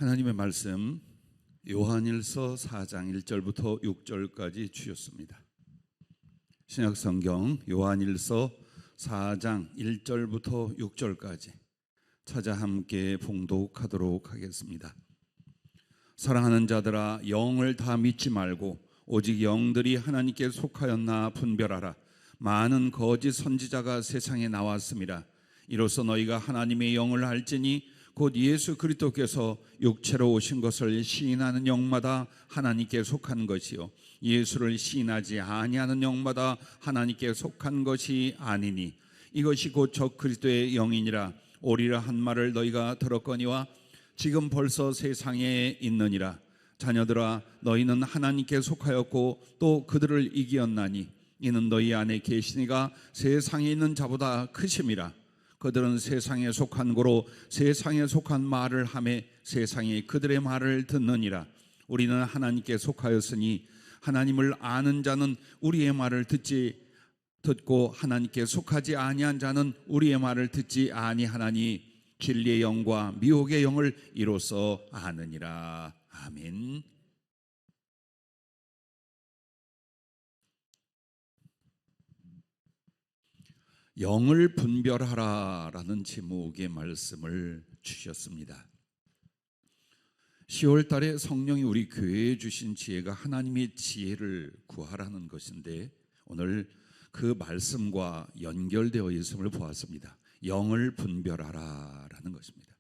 하나님의 말씀 요한일서 4장 1절부터 6절까지 주셨습니다. 신약성경 요한일서 4장 1절부터 6절까지 찾아 함께 봉독하도록 하겠습니다. 사랑하는 자들아, 영을 다 믿지 말고 오직 영들이 하나님께 속하였나 분별하라. 많은 거짓 선지자가 세상에 나왔습니다. 이로써 너희가 하나님의 영을 알지니 곧 예수 그리스도께서 육체로 오신 것을 시인하는 영마다 하나님께 속한 것이요 예수를 시인하지 아니하는 영마다 하나님께 속한 것이 아니니 이것이 곧 적 그리스도의 영이니라. 오리라 한 말을 너희가 들었거니와 지금 벌써 세상에 있느니라. 자녀들아, 너희는 하나님께 속하였고 또 그들을 이기었나니 이는 너희 안에 계시니가 세상에 있는 자보다 크심이라. 그들은 세상에 속한 고로 세상에 속한 말을 하매 세상이 그들의 말을 듣느니라. 우리는 하나님께 속하였으니 하나님을 아는 자는 우리의 말을 듣고 하나님께 속하지 아니한 자는 우리의 말을 듣지 아니하나니 진리의 영과 미혹의 영을 이로써 아느니라. 아멘. 영을 분별하라라는 제목의 말씀을 주셨습니다. 10월 달에 성령이 우리 교회에 주신 지혜가 하나님의 지혜를 구하라는 것인데 오늘 그 말씀과 연결되어 있음을 보았습니다. 영을 분별하라라는 것입니다.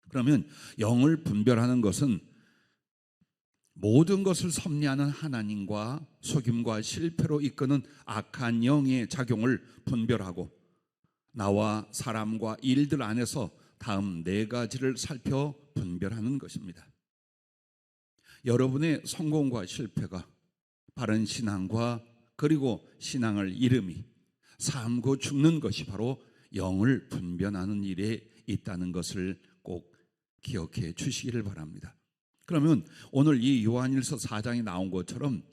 그러면 영을 분별하는 것은 모든 것을 섭리하는 하나님과 속임과 실패로 이끄는 악한 영의 작용을 분별하고 나와 사람과 일들 안에서 다음 4가지를 살펴 분별하는 것입니다. 여러분의 성공과 실패가 바른 신앙과 그리고 신앙을 잃음이 삶고 죽는 것이 바로 영을 분별하는 일에 있다는 것을 꼭 기억해 주시기를 바랍니다. 그러면 오늘 이 요한일서 4장에 나온 것처럼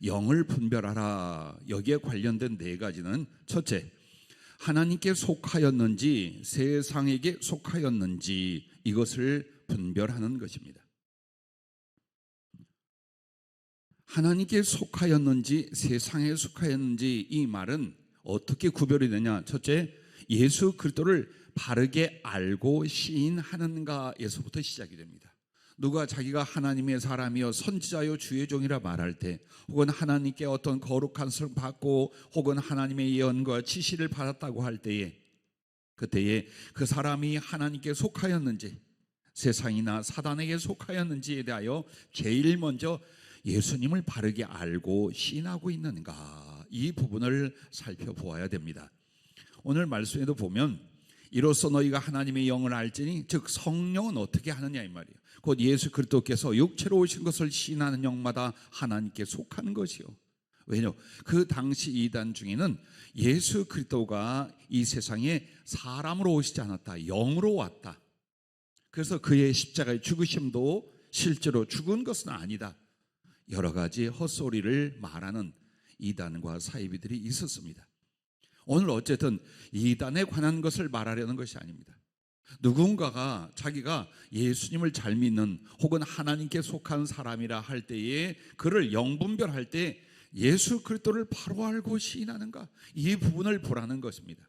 영을 분별하라, 여기에 관련된 4가지는 첫째, 하나님께 속하였는지 세상에게 속하였는지 이것을 분별하는 것입니다. 하나님께 속하였는지 세상에 속하였는지 이 말은 어떻게 구별이 되냐? 첫째, 예수 그리스도를 바르게 알고 시인하는가에서부터 시작이 됩니다. 누가 자기가 하나님의 사람이요 선지자요 주의 종이라 말할 때, 혹은 하나님께 어떤 거룩한 것을 받고 혹은 하나님의 예언과 지시를 받았다고 할 때에, 그때에 그 사람이 하나님께 속하였는지 세상이나 사단에게 속하였는지에 대하여 제일 먼저 예수님을 바르게 알고 시인하고 있는가, 이 부분을 살펴보아야 됩니다. 오늘 말씀에도 보면 이로써 너희가 하나님의 영을 알지니, 즉 성령은 어떻게 하느냐 이 말이에요. 곧 예수 그리스도께서 육체로 오신 것을 시인하는 영마다 하나님께 속한 것이요. 왜냐? 그 당시 이단 중에는 예수 그리스도가 이 세상에 사람으로 오시지 않았다, 영으로 왔다. 그래서 그의 십자가의 죽으심도 실제로 죽은 것은 아니다, 여러 가지 헛소리를 말하는 이단과 사이비들이 있었습니다. 오늘 어쨌든 이단에 관한 것을 말하려는 것이 아닙니다. 누군가가 자기가 예수님을 잘 믿는 혹은 하나님께 속한 사람이라 할 때에 그를 영분별할 때 예수 그리스도를 바로 알고 시인하는가, 이 부분을 보라는 것입니다.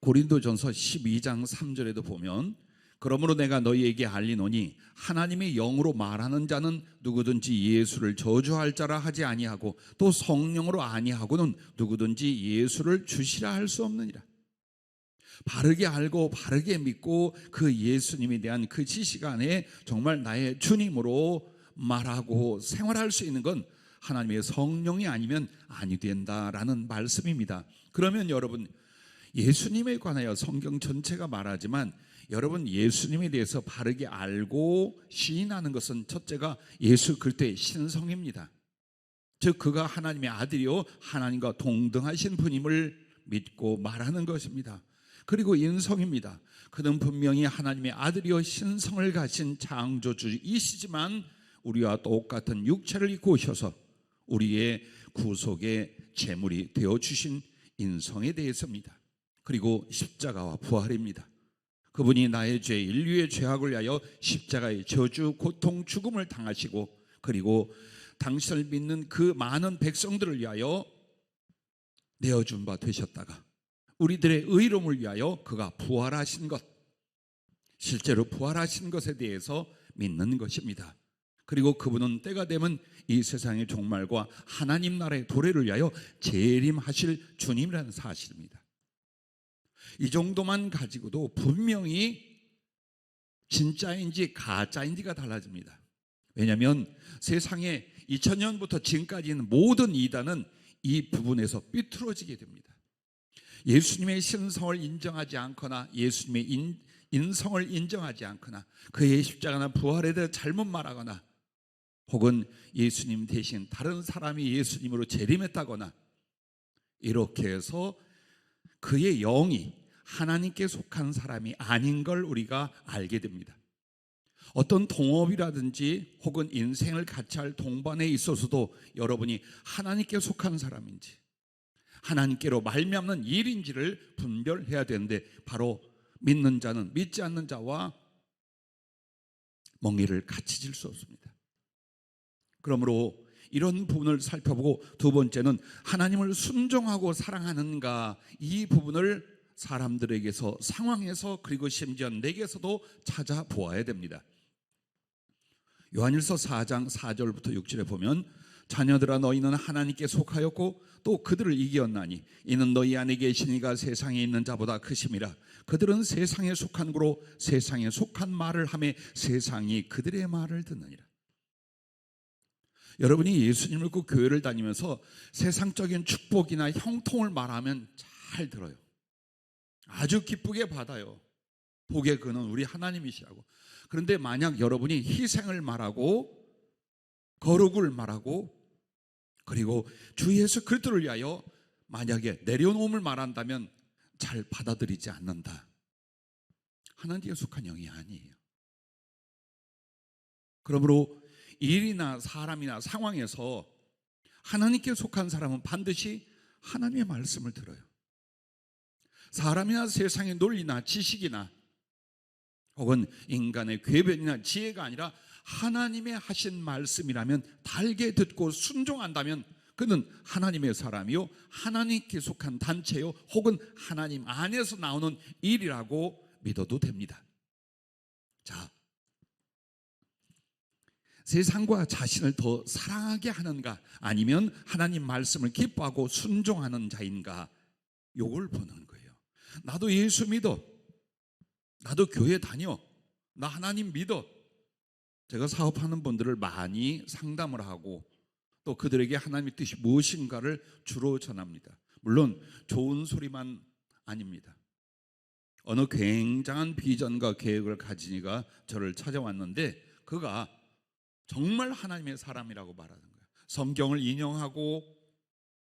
고린도전서 12장 3절에도 보면 그러므로 내가 너희에게 알리노니 하나님의 영으로 말하는 자는 누구든지 예수를 저주할 자라 하지 아니하고 또 성령으로 아니하고는 누구든지 예수를 주시라 할 수 없느니라. 바르게 알고 바르게 믿고 그 예수님에 대한 그 지식 안에 정말 나의 주님으로 말하고 생활할 수 있는 건 하나님의 성령이 아니면 아니 된다라는 말씀입니다. 그러면 여러분, 예수님에 관하여 성경 전체가 말하지만 여러분, 예수님에 대해서 바르게 알고 시인하는 것은 첫째가 예수 그리스도의 신성입니다. 즉 그가 하나님의 아들이요 하나님과 동등하신 분임을 믿고 말하는 것입니다. 그리고 인성입니다. 그는 분명히 하나님의 아들이요 신성을 가진 창조주이시지만 우리와 똑같은 육체를 입고 오셔서 우리의 구속의 제물이 되어주신 인성에 대해서입니다. 그리고 십자가와 부활입니다. 그분이 나의 죄, 인류의 죄악을 위하여 십자가의 저주, 고통, 죽음을 당하시고 그리고 당신을 믿는 그 많은 백성들을 위하여 내어준 바 되셨다가 우리들의 의로움을 위하여 그가 부활하신 것, 실제로 부활하신 것에 대해서 믿는 것입니다. 그리고 그분은 때가 되면 이 세상의 종말과 하나님 나라의 도래를 위하여 재림하실 주님이라는 사실입니다. 이 정도만 가지고도 분명히 진짜인지 가짜인지가 달라집니다. 왜냐하면 세상에 2000년부터 지금까지 있는 모든 이단은 이 부분에서 삐뚤어지게 됩니다. 예수님의 신성을 인정하지 않거나 예수님의 인성을 인정하지 않거나 그의 십자가나 부활에 대해 잘못 말하거나 혹은 예수님 대신 다른 사람이 예수님으로 재림했다거나 이렇게 해서 그의 영이 하나님께 속한 사람이 아닌 걸 우리가 알게 됩니다. 어떤 동업이라든지 혹은 인생을 같이 할 동반에 있어서도 여러분이 하나님께 속한 사람인지 하나님께로 말미암는 일인지를 분별해야 되는데 바로 믿는 자는 믿지 않는 자와 멍에를 같이 질 수 없습니다. 그러므로 이런 부분을 살펴보고 두 번째는 하나님을 순종하고 사랑하는가, 이 부분을 사람들에게서, 상황에서, 그리고 심지어 내게서도 찾아보아야 됩니다. 요한일서 4장 4절부터 6절에 보면 자녀들아 너희는 하나님께 속하였고 또 그들을 이기었나니 이는 너희 안에 계시니가 세상에 있는 자보다 크심이라. 그들은 세상에 속한 거로 세상에 속한 말을 하며 세상이 그들의 말을 듣느니라. 여러분이 예수님을 믿고 교회를 다니면서 세상적인 축복이나 형통을 말하면 잘 들어요. 아주 기쁘게 받아요. 복의 근원 우리 하나님이시라고. 그런데 만약 여러분이 희생을 말하고 거룩을 말하고 그리고 주 예수 그리스도를 위하여 만약에 내려놓음을 말한다면 잘 받아들이지 않는다. 하나님께 속한 영이 아니에요. 그러므로 일이나 사람이나 상황에서 하나님께 속한 사람은 반드시 하나님의 말씀을 들어요. 사람이나 세상의 논리나 지식이나 혹은 인간의 궤변이나 지혜가 아니라 하나님의 하신 말씀이라면 달게 듣고 순종한다면 그는 하나님의 사람이요 하나님께 속한 단체요 혹은 하나님 안에서 나오는 일이라고 믿어도 됩니다. 자, 세상과 자신을 더 사랑하게 하는가 아니면 하나님 말씀을 기뻐하고 순종하는 자인가, 요걸 보는 거예요. 나도 예수 믿어, 나도 교회 다녀, 나 하나님 믿어. 제가 사업하는 분들을 많이 상담을 하고 또 그들에게 하나님의 뜻이 무엇인가를 주로 전합니다. 물론 좋은 소리만 아닙니다. 어느 굉장한 비전과 계획을 가진 이가 저를 찾아왔는데 그가 정말 하나님의 사람이라고 말하는 거예요. 성경을 인용하고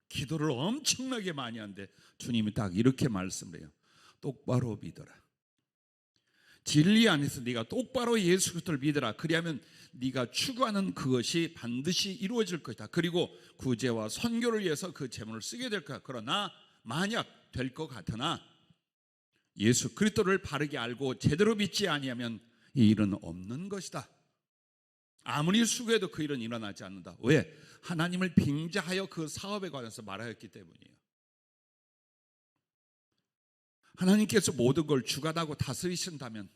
기도를 엄청나게 많이 하는데 주님이 딱 이렇게 말씀을 해요. 똑바로 믿어라. 진리 안에서 네가 똑바로 예수 그리스도를 믿어라. 그리하면 네가 추구하는 그것이 반드시 이루어질 것이다. 그리고 구제와 선교를 위해서 그 재물을 쓰게 될 거야. 그러나 만약 될 것 같으나 예수 그리스도를 바르게 알고 제대로 믿지 아니하면 이 일은 없는 것이다. 아무리 수고해도 그 일은 일어나지 않는다. 왜? 하나님을 빙자하여 그 사업에 관해서 말하였기 때문이에요. 하나님께서 모든 걸 주관하고 다스리신다면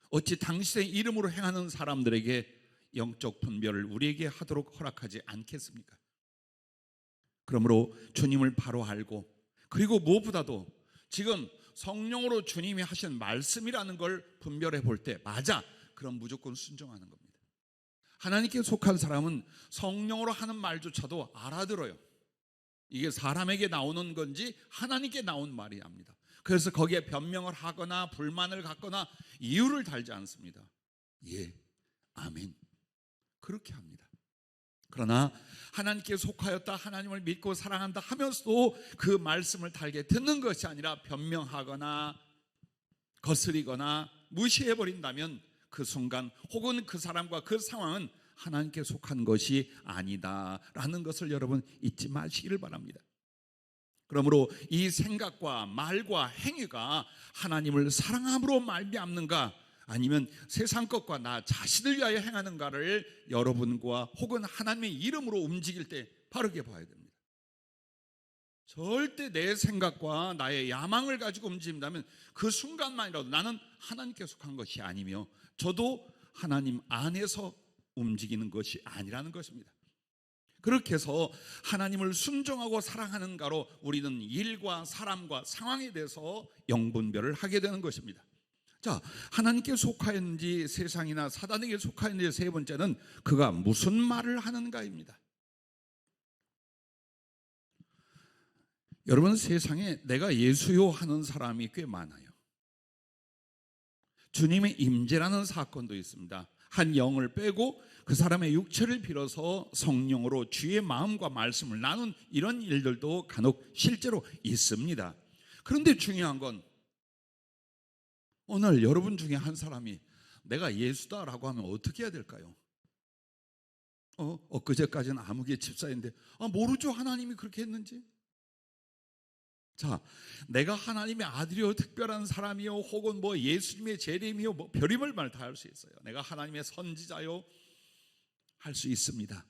어찌 당신의 이름으로 행하는 사람들에게 영적 분별을 우리에게 하도록 허락하지 않겠습니까? 그러므로 주님을 바로 알고 그리고 무엇보다도 지금 성령으로 주님이 하신 말씀이라는 걸 분별해 볼 때 맞아, 그럼 무조건 순종하는 겁니다. 하나님께 속한 사람은 성령으로 하는 말조차도 알아들어요. 이게 사람에게 나오는 건지 하나님께 나온 말이 합니다. 그래서 거기에 변명을 하거나 불만을 갖거나 이유를 달지 않습니다. 예, 아멘, 그렇게 합니다. 그러나 하나님께 속하였다, 하나님을 믿고 사랑한다 하면서도 그 말씀을 달게 듣는 것이 아니라 변명하거나 거스리거나 무시해버린다면 그 순간 혹은 그 사람과 그 상황은 하나님께 속한 것이 아니다라는 것을 여러분 잊지 마시기를 바랍니다. 그러므로 이 생각과 말과 행위가 하나님을 사랑함으로 말미암는가, 아니면 세상 것과 나 자신을 위하여 행하는가를 여러분과 혹은 하나님의 이름으로 움직일 때 바르게 봐야 됩니다. 절대 내 생각과 나의 야망을 가지고 움직인다면 그 순간만이라도 나는 하나님께 속한 것이 아니며 저도 하나님 안에서 움직이는 것이 아니라는 것입니다. 그렇게 해서 하나님을 순종하고 사랑하는가로 우리는 일과 사람과 상황에 대해서 영분별을 하게 되는 것입니다. 자, 하나님께 속하였는지 세상이나 사단에게 속하였는지 세 번째는 그가 무슨 말을 하는가입니다. 여러분, 세상에 내가 예수요 하는 사람이 꽤 많아요. 주님의 임재라는 사건도 있습니다. 한 영을 빼고 그 사람의 육체를 빌어서 성령으로 주의 마음과 말씀을 나눈 이런 일들도 간혹 실제로 있습니다. 그런데 중요한 건 오늘 여러분 중에 한 사람이 내가 예수다라고 하면 어떻게 해야 될까요? 엊그제까지는 아무개 집사인데 모르죠, 하나님이 그렇게 했는지. 자, 내가 하나님의 아들이요 특별한 사람이요 혹은 뭐 예수님의 재림이요 뭐 별의별 말 다 할 수 있어요. 내가 하나님의 선지자요 할 수 있습니다.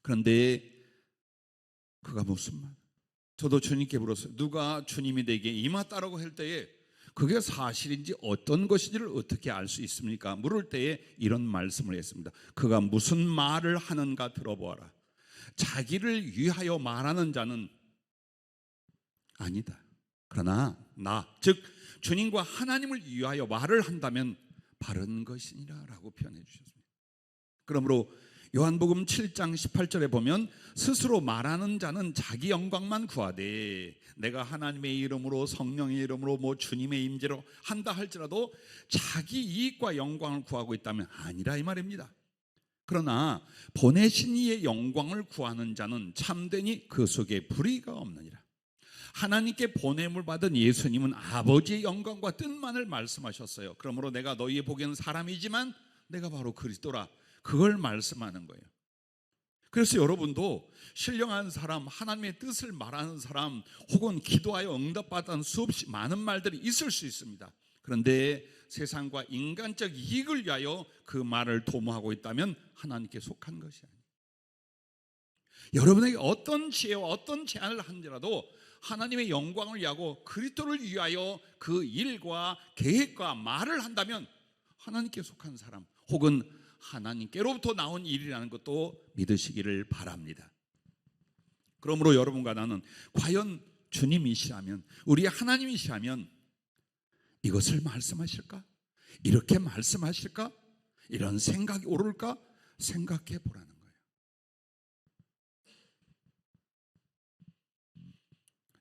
그런데 그가 무슨 말? 저도 주님께 물었어요. 누가 주님이 내게 임하다라고 할 때에 그게 사실인지 어떤 것인지를 어떻게 알 수 있습니까? 물을 때에 이런 말씀을 했습니다. 그가 무슨 말을 하는가 들어보아라. 자기를 위하여 말하는 자는 아니다. 그러나 나, 즉 주님과 하나님을 위하여 말을 한다면 바른 것이니라 라고 표현해 주셨습니다. 그러므로 요한복음 7장 18절에 보면 스스로 말하는 자는 자기 영광만 구하되 내가 하나님의 이름으로 성령의 이름으로 뭐 주님의 임재로 한다 할지라도 자기 이익과 영광을 구하고 있다면 아니라 이 말입니다. 그러나 보내신 이의 영광을 구하는 자는 참되니 그 속에 불의가 없느니라. 하나님께 보냄을 받은 예수님은 아버지의 영광과 뜻만을 말씀하셨어요. 그러므로 내가 너희의 보기에는 사람이지만 내가 바로 그리스도라, 그걸 말씀하는 거예요. 그래서 여러분도 신령한 사람, 하나님의 뜻을 말하는 사람, 혹은 기도하여 응답받은 수없이 많은 말들이 있을 수 있습니다. 그런데 세상과 인간적 이익을 위하여 그 말을 도모하고 있다면 하나님께 속한 것이 아니에요. 여러분에게 어떤 지혜와 어떤 제안을 한지라도 하나님의 영광을 위하고 그리스도를 위하여 그 일과 계획과 말을 한다면 하나님께 속한 사람 혹은 하나님께로부터 나온 일이라는 것도 믿으시기를 바랍니다. 그러므로 여러분과 나는 과연 주님이시라면, 우리 하나님이시라면 이것을 말씀하실까? 이렇게 말씀하실까? 이런 생각이 오를까? 생각해 보라는 거예요.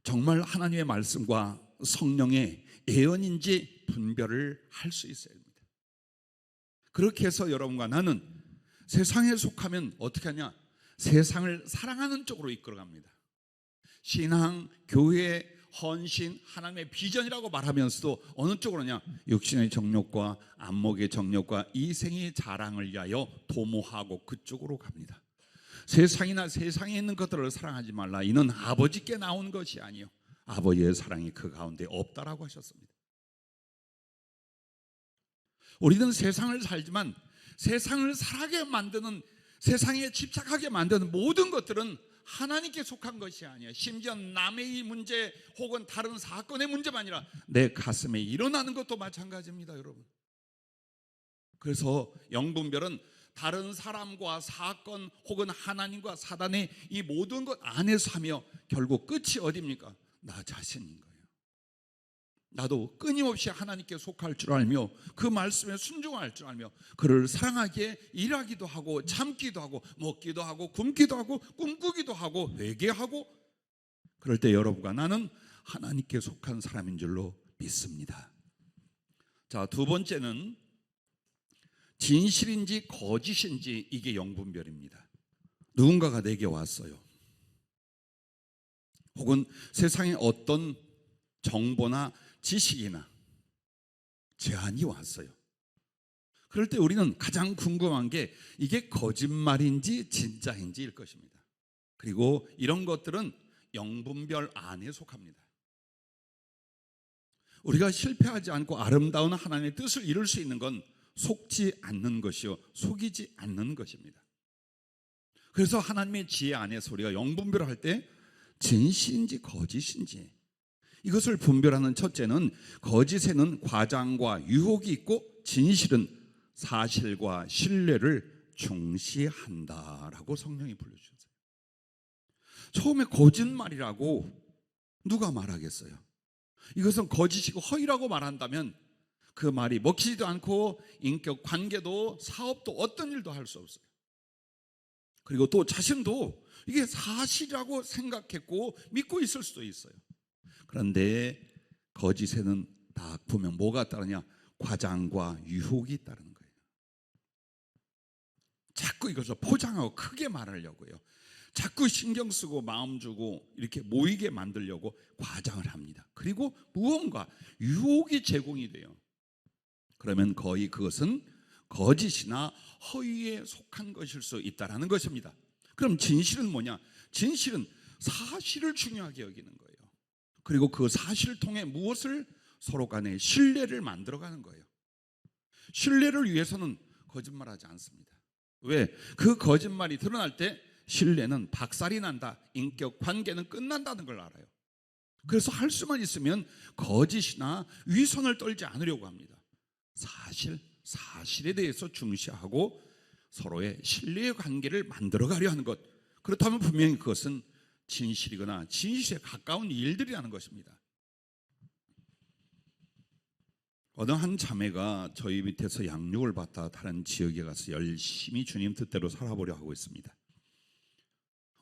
정말 하나님의 말씀과 성령의 예언인지 분별을 할 수 있어야 합니다. 그렇게 해서 여러분과 나는 세상에 속하면 어떻게 하냐? 세상을 사랑하는 쪽으로 이끌어갑니다. 신앙, 교회, 헌신, 하나님의 비전이라고 말하면서도 어느 쪽으로냐? 육신의 정욕과 안목의 정욕과 이생의 자랑을 위하여 도모하고 그쪽으로 갑니다. 세상이나 세상에 있는 것들을 사랑하지 말라. 이는 아버지께 나온 것이 아니요 아버지의 사랑이 그 가운데 없다라고 하셨습니다. 우리는 세상을 살지만 세상을 살게 만드는, 세상에 집착하게 만드는 모든 것들은 하나님께 속한 것이 아니에요. 심지어 남의 문제 혹은 다른 사건의 문제가 아니라 내 가슴에 일어나는 것도 마찬가지입니다, 여러분. 그래서 영분별은 다른 사람과 사건 혹은 하나님과 사단의 이 모든 것 안에서 하며 결국 끝이 어디입니까? 나 자신인 거예요. 나도 끊임없이 하나님께 속할 줄 알며 그 말씀에 순종할 줄 알며 그를 사랑하기에 일하기도 하고 참기도 하고 먹기도 하고 굶기도 하고 꿈꾸기도 하고 회개하고, 그럴 때 여러분과 나는 하나님께 속한 사람인 줄로 믿습니다. 자, 두 번째는 진실인지 거짓인지, 이게 영분별입니다. 누군가가 내게 왔어요. 혹은 세상에 어떤 정보나 지식이나 제안이 왔어요. 그럴 때 우리는 가장 궁금한 게 이게 거짓말인지 진짜인지일 것입니다. 그리고 이런 것들은 영분별 안에 속합니다. 우리가 실패하지 않고 아름다운 하나님의 뜻을 이룰 수 있는 건 속지 않는 것이요, 속이지 않는 것입니다. 그래서 하나님의 지혜 안에서 우리가 영분별을 할 때 진실인지 거짓인지 이것을 분별하는 첫째는, 거짓에는 과장과 유혹이 있고 진실은 사실과 신뢰를 중시한다라고 성령이 불러주셨어요. 처음에 거짓말이라고 누가 말하겠어요? 이것은 거짓이고 허위라고 말한다면 그 말이 먹히지도 않고 인격 관계도 사업도 어떤 일도 할 수 없어요. 그리고 또 자신도 이게 사실이라고 생각했고 믿고 있을 수도 있어요. 그런데 거짓에는 다 보면 뭐가 따르냐? 과장과 유혹이 따르는 거예요. 자꾸 이것을 포장하고 크게 말하려고요. 자꾸 신경 쓰고 마음 주고 이렇게 모이게 만들려고 과장을 합니다. 그리고 무언가 유혹이 제공이 돼요. 그러면 거의 그것은 거짓이나 허위에 속한 것일 수 있다는 것입니다. 그럼 진실은 뭐냐? 진실은 사실을 중요하게 여기는 거예요. 그리고 그 사실을 통해 무엇을? 서로 간에 신뢰를 만들어가는 거예요. 신뢰를 위해서는 거짓말하지 않습니다. 왜? 그 거짓말이 드러날 때 신뢰는 박살이 난다, 인격 관계는 끝난다는 걸 알아요. 그래서 할 수만 있으면 거짓이나 위선을 떨지 않으려고 합니다. 사실에 대해서 중시하고 서로의 신뢰의 관계를 만들어가려 하는 것, 그렇다면 분명히 그것은 진실이거나 진실에 가까운 일들이라는 것입니다. 어느 한 자매가 저희 밑에서 양육을 받다 다른 지역에 가서 열심히 주님 뜻대로 살아보려 하고 있습니다.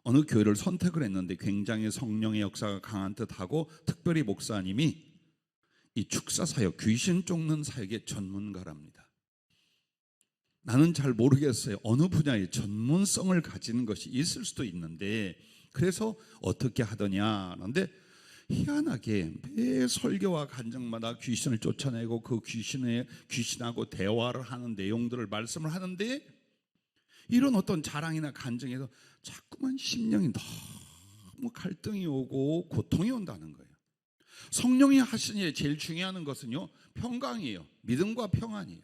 어느 교회를 선택을 했는데 굉장히 성령의 역사가 강한 듯하고, 특별히 목사님이 이 축사 사역, 귀신 쫓는 사역의 전문가랍니다. 나는 잘 모르겠어요. 어느 분야에 전문성을 가지는 것이 있을 수도 있는데, 그래서 어떻게 하더냐 하는데, 희한하게 매 설교와 간증마다 귀신을 쫓아내고 그 귀신하고 대화를 하는 내용들을 말씀을 하는데, 이런 어떤 자랑이나 간증에서 자꾸만 심령이 너무 갈등이 오고 고통이 온다는 거예요. 성령이 하신 일에 제일 중요한 것은요, 평강이에요. 믿음과 평안이에요.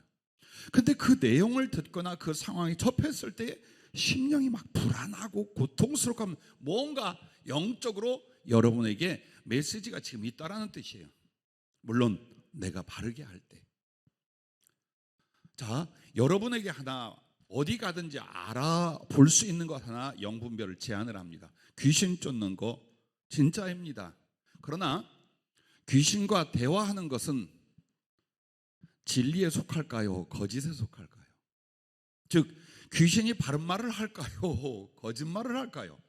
근데 그 내용을 듣거나 그 상황에 접했을 때 심령이 막 불안하고 고통스럽고 하면 뭔가 영적으로 여러분에게 메시지가 지금 있다라는 뜻이에요. 물론 내가 바르게 할 때. 자, 여러분에게 하나 어디 가든지 알아볼 수 있는 것 하나 영분별을 제안을 합니다. 귀신 쫓는 거 진짜입니다. 그러나 귀신과 대화하는 것은 진리에 속할까요? 거짓에 속할까요? 즉 귀신이 바른 말을 할까요? 거짓말을 할까요?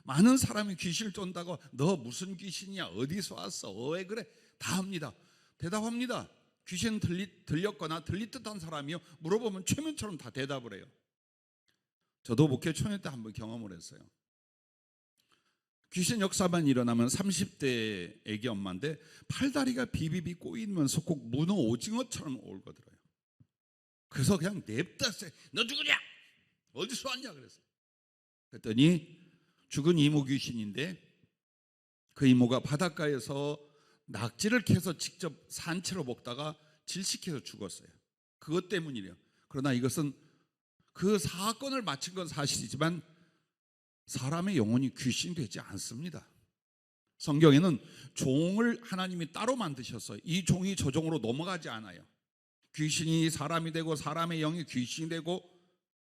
많은 사람이 귀신을 쫓는다고 너 무슨 귀신이야? 어디서 왔어? 왜 그래? 다 합니다. 대답합니다. 귀신 들렸거나 들릴 듯한 사람이요, 물어보면 최면처럼 다 대답을 해요. 저도 목회 초년 때 한번 경험을 했어요. 귀신 역사만 일어나면 30대 애기 엄마인데 팔다리가 비비비 꼬이면서 꼭 문어 오징어처럼 올거들어요. 그래서 그냥 냅다 너 누구냐? 어디서 왔냐? 그랬어요. 그랬더니 죽은 이모 귀신인데, 그 이모가 바닷가에서 낙지를 캐서 직접 산채로 먹다가 질식해서 죽었어요. 그것 때문이래요. 그러나 이것은 그 사건을 마친 건 사실이지만 사람의 영혼이 귀신이 되지 않습니다. 성경에는 종을 하나님이 따로 만드셨어요. 이 종이 저 종으로 넘어가지 않아요. 귀신이 사람이 되고 사람의 영이 귀신이 되고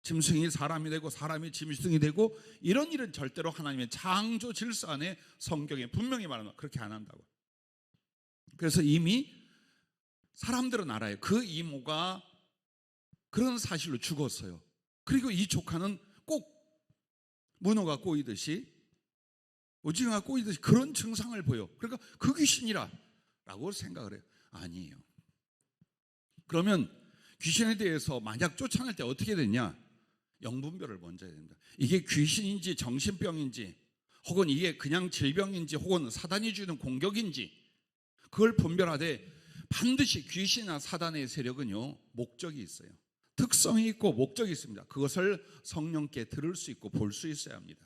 짐승이 사람이 되고 사람이 짐승이 되고, 이런 일은 절대로 하나님의 창조 질서 안에 성경에 분명히 말합니다. 그렇게 안 한다고. 그래서 이미 사람들은 알아요. 그 이모가 그런 사실로 죽었어요. 그리고 이 조카는 꼭 문어가 꼬이듯이 오징어가 꼬이듯이 그런 증상을 보여. 그러니까 그 귀신이라 라고 생각을 해요. 아니에요. 그러면 귀신에 대해서 만약 쫓아낼 때 어떻게 되냐? 영분별을 먼저 해야 됩니다. 이게 귀신인지 정신병인지, 혹은 이게 그냥 질병인지, 혹은 사단이 주는 공격인지, 그걸 분별하되 반드시 귀신이나 사단의 세력은요, 목적이 있어요. 특성이 있고 목적이 있습니다. 그것을 성령께 들을 수 있고 볼 수 있어야 합니다.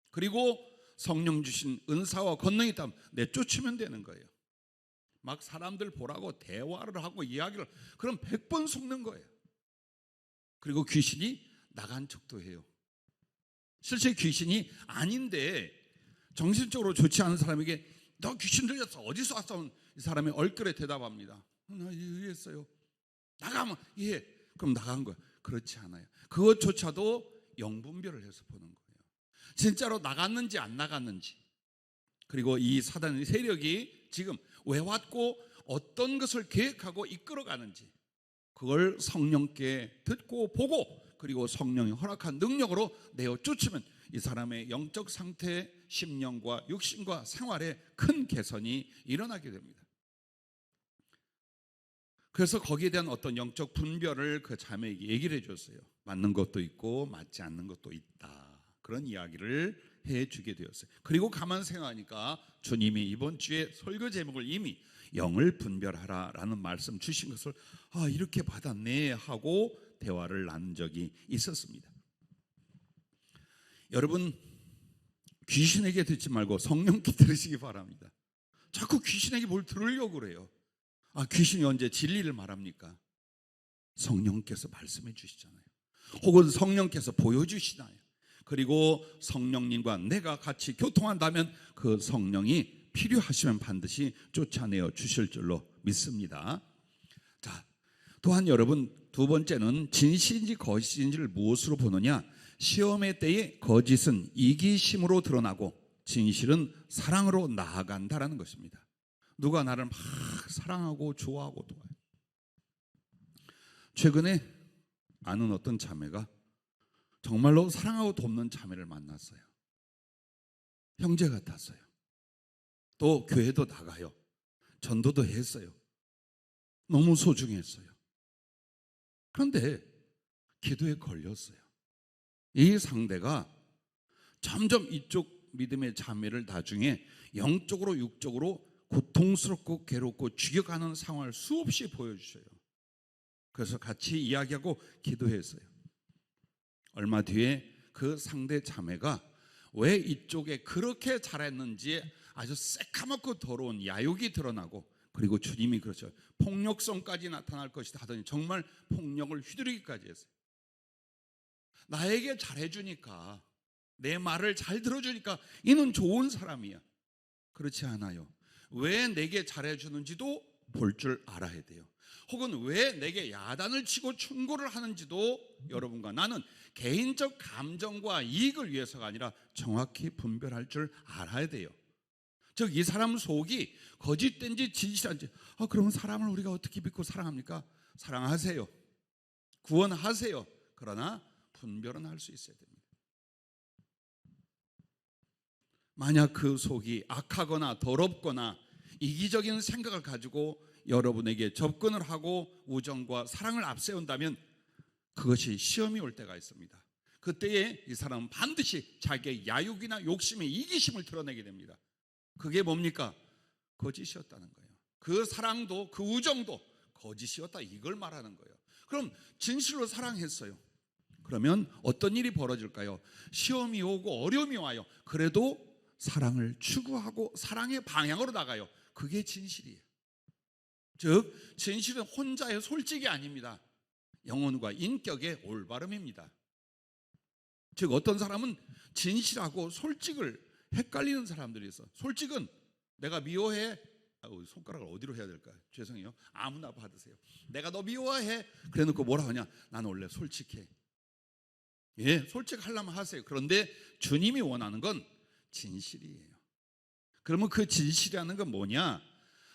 그리고 성령 주신 은사와 권능이 있다면 내쫓으면 되는 거예요. 막 사람들 보라고 대화를 하고 이야기를, 그럼 100번 속는 거예요. 그리고 귀신이 나간 척도 해요. 실제 귀신이 아닌데 정신적으로 좋지 않은 사람에게 너 귀신 들렸어, 어디서 왔어? 이 사람이 얼결에 대답합니다. 나 이해했어요. 나가면 예, 그럼 나간 거야. 그렇지 않아요. 그것조차도 영분별을 해서 보는 거예요. 진짜로 나갔는지 안 나갔는지, 그리고 이 사단의 세력이 지금 왜 왔고 어떤 것을 계획하고 이끌어가는지, 그걸 성령께 듣고 보고, 그리고 성령이 허락한 능력으로 내어 쫓으면 이 사람의 영적 상태, 심령과 육신과 생활에 큰 개선이 일어나게 됩니다. 그래서 거기에 대한 어떤 영적 분별을 그 자매에게 얘기를 해줬어요. 맞는 것도 있고 맞지 않는 것도 있다, 그런 이야기를 해주게 되었어요. 그리고 가만 생각하니까 주님이 이번 주에 설교 제목을 이미 영을 분별하라 라는 말씀 주신 것을 이렇게 받았네 하고 대화를 나눈 적이 있었습니다. 여러분, 귀신에게 듣지 말고 성령께 들으시기 바랍니다. 자꾸 귀신에게 뭘 들으려고 그래요. 귀신이 언제 진리를 말합니까? 성령께서 말씀해 주시잖아요. 혹은 성령께서 보여주시나요? 그리고 성령님과 내가 같이 교통한다면 그 성령이 필요하시면 반드시 쫓아내어 주실 줄로 믿습니다. 자, 또한 여러분, 두 번째는 진실인지 거짓인지를 무엇으로 보느냐? 시험의 때에 거짓은 이기심으로 드러나고 진실은 사랑으로 나아간다라는 것입니다. 누가 나를 막 사랑하고 좋아하고 도와요. 최근에 아는 어떤 자매가 정말로 사랑하고 돕는 자매를 만났어요. 형제 같았어요. 또 교회도 나가요. 전도도 했어요. 너무 소중했어요. 그런데 기도에 걸렸어요. 이 상대가 점점 이쪽 믿음의 자매를 나중에 영적으로 육적으로 고통스럽고 괴롭고 죽여가는 상황을 수없이 보여주셔요. 그래서 같이 이야기하고 기도했어요. 얼마 뒤에 그 상대 자매가 왜 이쪽에 그렇게 잘했는지 아주 새카맣고 더러운 야욕이 드러나고, 그리고 주님이 그렇죠, 폭력성까지 나타날 것이다 하더니 정말 폭력을 휘두르기까지 했어요. 나에게 잘해주니까, 내 말을 잘 들어주니까 이는 좋은 사람이야. 그렇지 않아요. 왜 내게 잘해주는지도 볼 줄 알아야 돼요. 혹은 왜 내게 야단을 치고 충고를 하는지도 여러분과 나는 개인적 감정과 이익을 위해서가 아니라 정확히 분별할 줄 알아야 돼요. 즉, 이 사람 속이 거짓된지 진실한지. 그러면 사람을 우리가 어떻게 믿고 사랑합니까? 사랑하세요. 구원하세요. 그러나 분별은 할 수 있어야 됩니다. 만약 그 속이 악하거나 더럽거나 이기적인 생각을 가지고 여러분에게 접근을 하고 우정과 사랑을 앞세운다면 그것이 시험이 올 때가 있습니다. 그때에 이 사람은 반드시 자기의 야욕이나 욕심의 이기심을 드러내게 됩니다. 그게 뭡니까? 거짓이었다는 거예요. 그 사랑도 그 우정도 거짓이었다, 이걸 말하는 거예요. 그럼 진실로 사랑했어요. 그러면 어떤 일이 벌어질까요? 시험이 오고 어려움이 와요. 그래도 사랑을 추구하고 사랑의 방향으로 나가요. 그게 진실이에요. 즉, 진실은 혼자의 솔직이 아닙니다. 영혼과 인격의 올바름입니다. 즉, 어떤 사람은 진실하고 솔직을 헷갈리는 사람들이 있어. 솔직은 내가 미워해. 손가락을 어디로 해야 될까요? 죄송해요. 아무나 받으세요. 내가 너 미워해. 그래 놓고 뭐라 하냐? 나는 원래 솔직해. 예, 솔직하려면 하세요. 그런데 주님이 원하는 건 진실이에요. 그러면 그 진실이라는 건 뭐냐?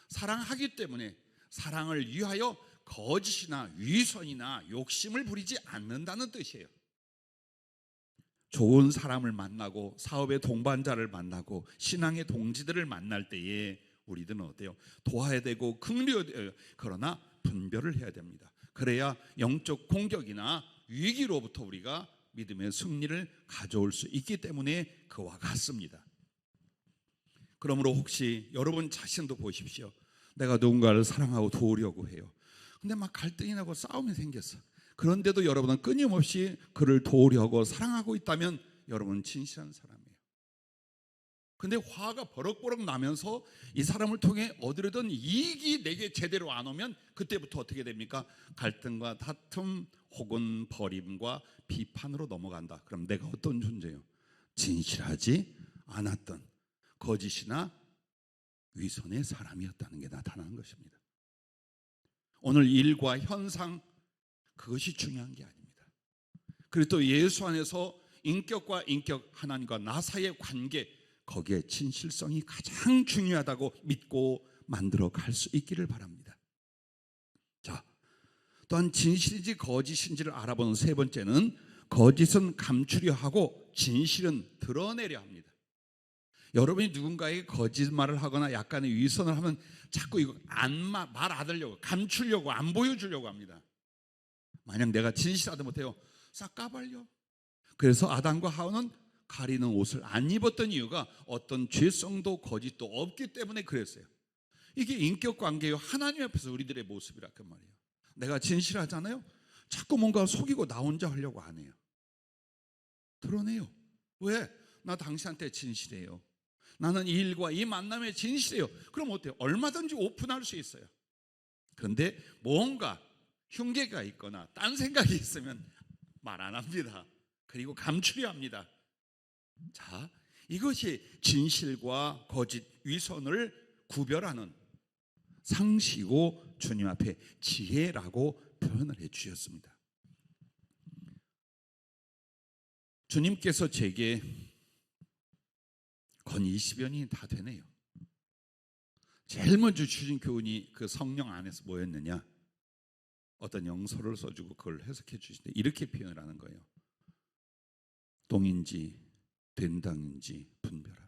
사랑하기 때문에 사랑을 위하여 거짓이나 위선이나 욕심을 부리지 않는다는 뜻이에요. 좋은 사람을 만나고 사업의 동반자를 만나고 신앙의 동지들을 만날 때에 우리들은 어때요? 도와야 되고 긍휼해야 돼요. 그러나 분별을 해야 됩니다. 그래야 영적 공격이나 위기로부터 우리가 믿음의 승리를 가져올 수 있기 때문에 그와 같습니다. 그러므로 혹시 여러분 자신도 보십시오. 내가 누군가를 사랑하고 도우려고 해요. 근데 막 갈등이 나고 싸움이 생겼어. 그런데도 여러분은 끊임없이 그를 도우려고 사랑하고 있다면 여러분은 진실한 사람이에요. 근데 화가 버럭버럭 나면서 이 사람을 통해 얻으려던 이익이 내게 제대로 안 오면 그때부터 어떻게 됩니까? 갈등과 다툼 혹은 버림과 비판으로 넘어간다. 그럼 내가 어떤 존재예요? 진실하지 않았던 거짓이나 위선의 사람이었다는 게 나타나는 것입니다. 오늘 일과 현상, 그것이 중요한 게 아닙니다. 그리고 또 예수 안에서 인격과 인격, 하나님과 나 사이의 관계, 거기에 진실성이 가장 중요하다고 믿고 만들어 갈 수 있기를 바랍니다. 자, 또한 진실인지 거짓인지를 알아보는 세 번째는 거짓은 감추려 하고 진실은 드러내려 합니다. 여러분이 누군가에게 거짓말을 하거나 약간의 위선을 하면 자꾸 이거 말 안 하려고, 감추려고, 안 보여주려고 합니다. 만약 내가 진실하다 못해요, 싹 까발려. 그래서 아담과 하와는 가리는 옷을 안 입었던 이유가 어떤 죄성도 거짓도 없기 때문에 그랬어요. 이게 인격 관계요, 하나님 앞에서 우리들의 모습이라 그 말이에요. 내가 진실하잖아요. 자꾸 뭔가 속이고 나 혼자 하려고 안 해요. 드러내요. 왜? 나 당신한테 진실해요. 나는 이 일과 이 만남에 진실해요. 그럼 어때요? 얼마든지 오픈할 수 있어요. 그런데 뭔가 흉계가 있거나 딴 생각이 있으면 말 안 합니다. 그리고 감추려 합니다. 자, 이것이 진실과 거짓, 위선을 구별하는 상식이고 주님 앞에 지혜라고 표현을 해 주셨습니다. 주님께서 제게 건 20여 년이 다 되네요. 제일 먼저 주신 교훈이 그 성령 안에서 뭐였느냐? 어떤 영서를 써주고 그걸 해석해 주시는데 이렇게 표현을 하는 거예요. 똥인지 된당인지 분별하라.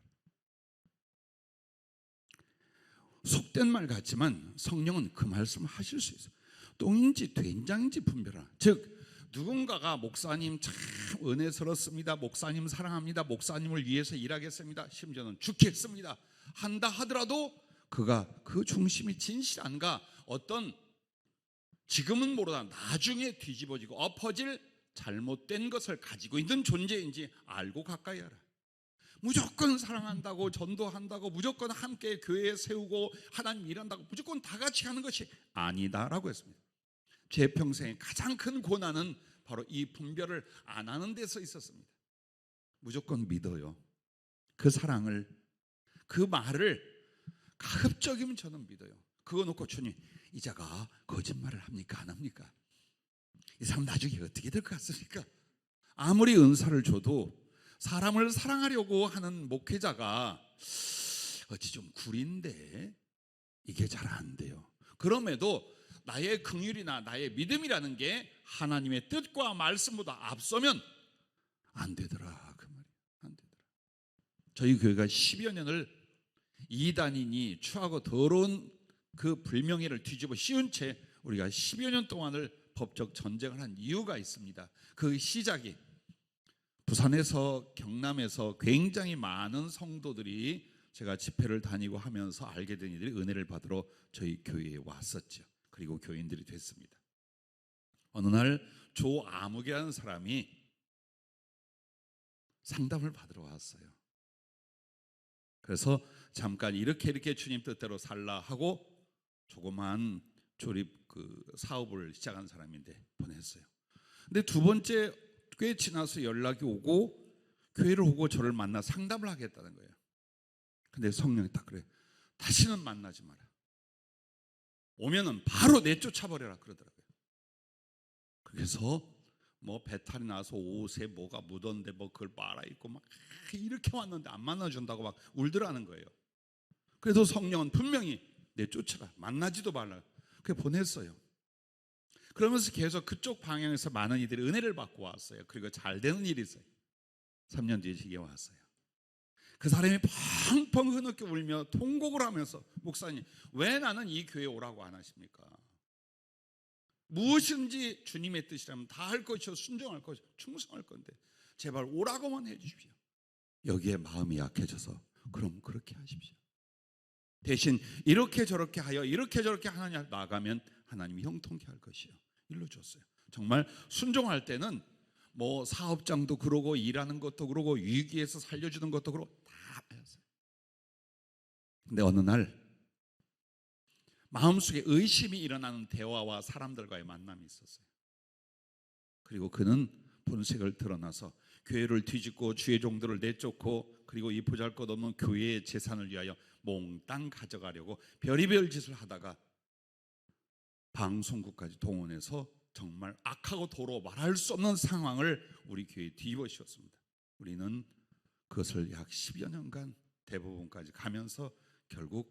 속된 말 같지만 성령은 그 말씀을 하실 수 있어요. 똥인지 된장인지 분별하라. 즉 누군가가 목사님 참 은혜스럽습니다, 목사님 사랑합니다, 목사님을 위해서 일하겠습니다, 심지어는 죽겠습니다 한다 하더라도 그가 그 중심이 진실한가, 어떤 지금은 모르다 나중에 뒤집어지고 엎어질 잘못된 것을 가지고 있는 존재인지 알고 가까이 하라. 무조건 사랑한다고, 전도한다고, 무조건 함께 교회에 세우고 하나님 일한다고 무조건 다 같이 하는 것이 아니다라고 했습니다. 제 평생의 가장 큰 고난은 바로 이 분별을 안 하는 데서 있었습니다. 무조건 믿어요. 그 사랑을, 그 말을 가급적이면 저는 믿어요. 그거 놓고 주님, 이 자가 거짓말을 합니까 안 합니까? 이 사람 나중에 어떻게 될 것 같습니까? 아무리 은사를 줘도 사람을 사랑하려고 하는 목회자가 어찌 좀 구린데 이게 잘 안 돼요. 그럼에도 나의 긍휼이나 나의 믿음이라는 게 하나님의 뜻과 말씀보다 앞서면 안 되더라 그 말이에요. 안 되더라. 저희 교회가 10여 년을 이단인이 추하고 더러운 그 불명예를 뒤집어 씌운 채 우리가 10여 년 동안을 법적 전쟁을 한 이유가 있습니다. 그 시작이 부산에서 경남에서 굉장히 많은 성도들이 제가 집회를 다니고 하면서 알게 된 이들이 은혜를 받으러 저희 교회에 왔었죠. 그리고 교인들이 됐습니다. 어느 날 조아묵이라는 사람이 상담을 받으러 왔어요. 그래서 잠깐 이렇게 주님 뜻대로 살라 하고 조그만 조립 그 사업을 시작한 사람인데 보냈어요. 근데 두 번째 꽤 지나서 연락이 오고 교회를 오고 저를 만나 상담을 하겠다는 거예요. 근데 성령이 딱 그래, 다시는 만나지 마라. 오면은 바로 내쫓아버려라 그러더라고요. 그래서 뭐 배탈이 나서 옷에 뭐가 묻었는데 뭐 그걸 빨아입고 막 이렇게 왔는데 안 만나준다고 막 울더라는 거예요. 그래서 성령은 분명히 내쫓아라, 만나지도 말라, 그렇게 보냈어요. 그러면서 계속 그쪽 방향에서 많은 이들이 은혜를 받고 왔어요. 그리고 잘 되는 일이 있어요. 3년 뒤에 이게 왔어요. 그 사람이 펑펑 흐느껴 울며 통곡을 하면서, 목사님 왜 나는 이 교회에 오라고 안 하십니까? 무엇인지 주님의 뜻이라면 다 할 것이요, 순종할 것이요, 충성할 건데 제발 오라고만 해 주십시오. 여기에 마음이 약해져서 그럼 그렇게 하십시오. 대신 이렇게 저렇게 하여 이렇게 저렇게 하느냐 나가면 하나님이 형통케 할 것이요, 일러줬어요. 정말 순종할 때는 뭐 사업장도 그러고 일하는 것도 그러고 위기에서 살려주는 것도 그러고 다 하였어요. 근데 어느 날 마음속에 의심이 일어나는 대화와 사람들과의 만남이 있었어요. 그리고 그는 본색을 드러나서 교회를 뒤집고 주의 종들을 내쫓고 그리고 이 보잘것없는 교회의 재산을 위하여 몽땅 가져가려고 별의별 짓을 하다가 방송국까지 동원해서 정말 악하고 도로 말할 수 없는 상황을 우리 교회에 뒤집어 씌웠습니다. 우리는 그것을 약 10여 년간 대부분까지 가면서 결국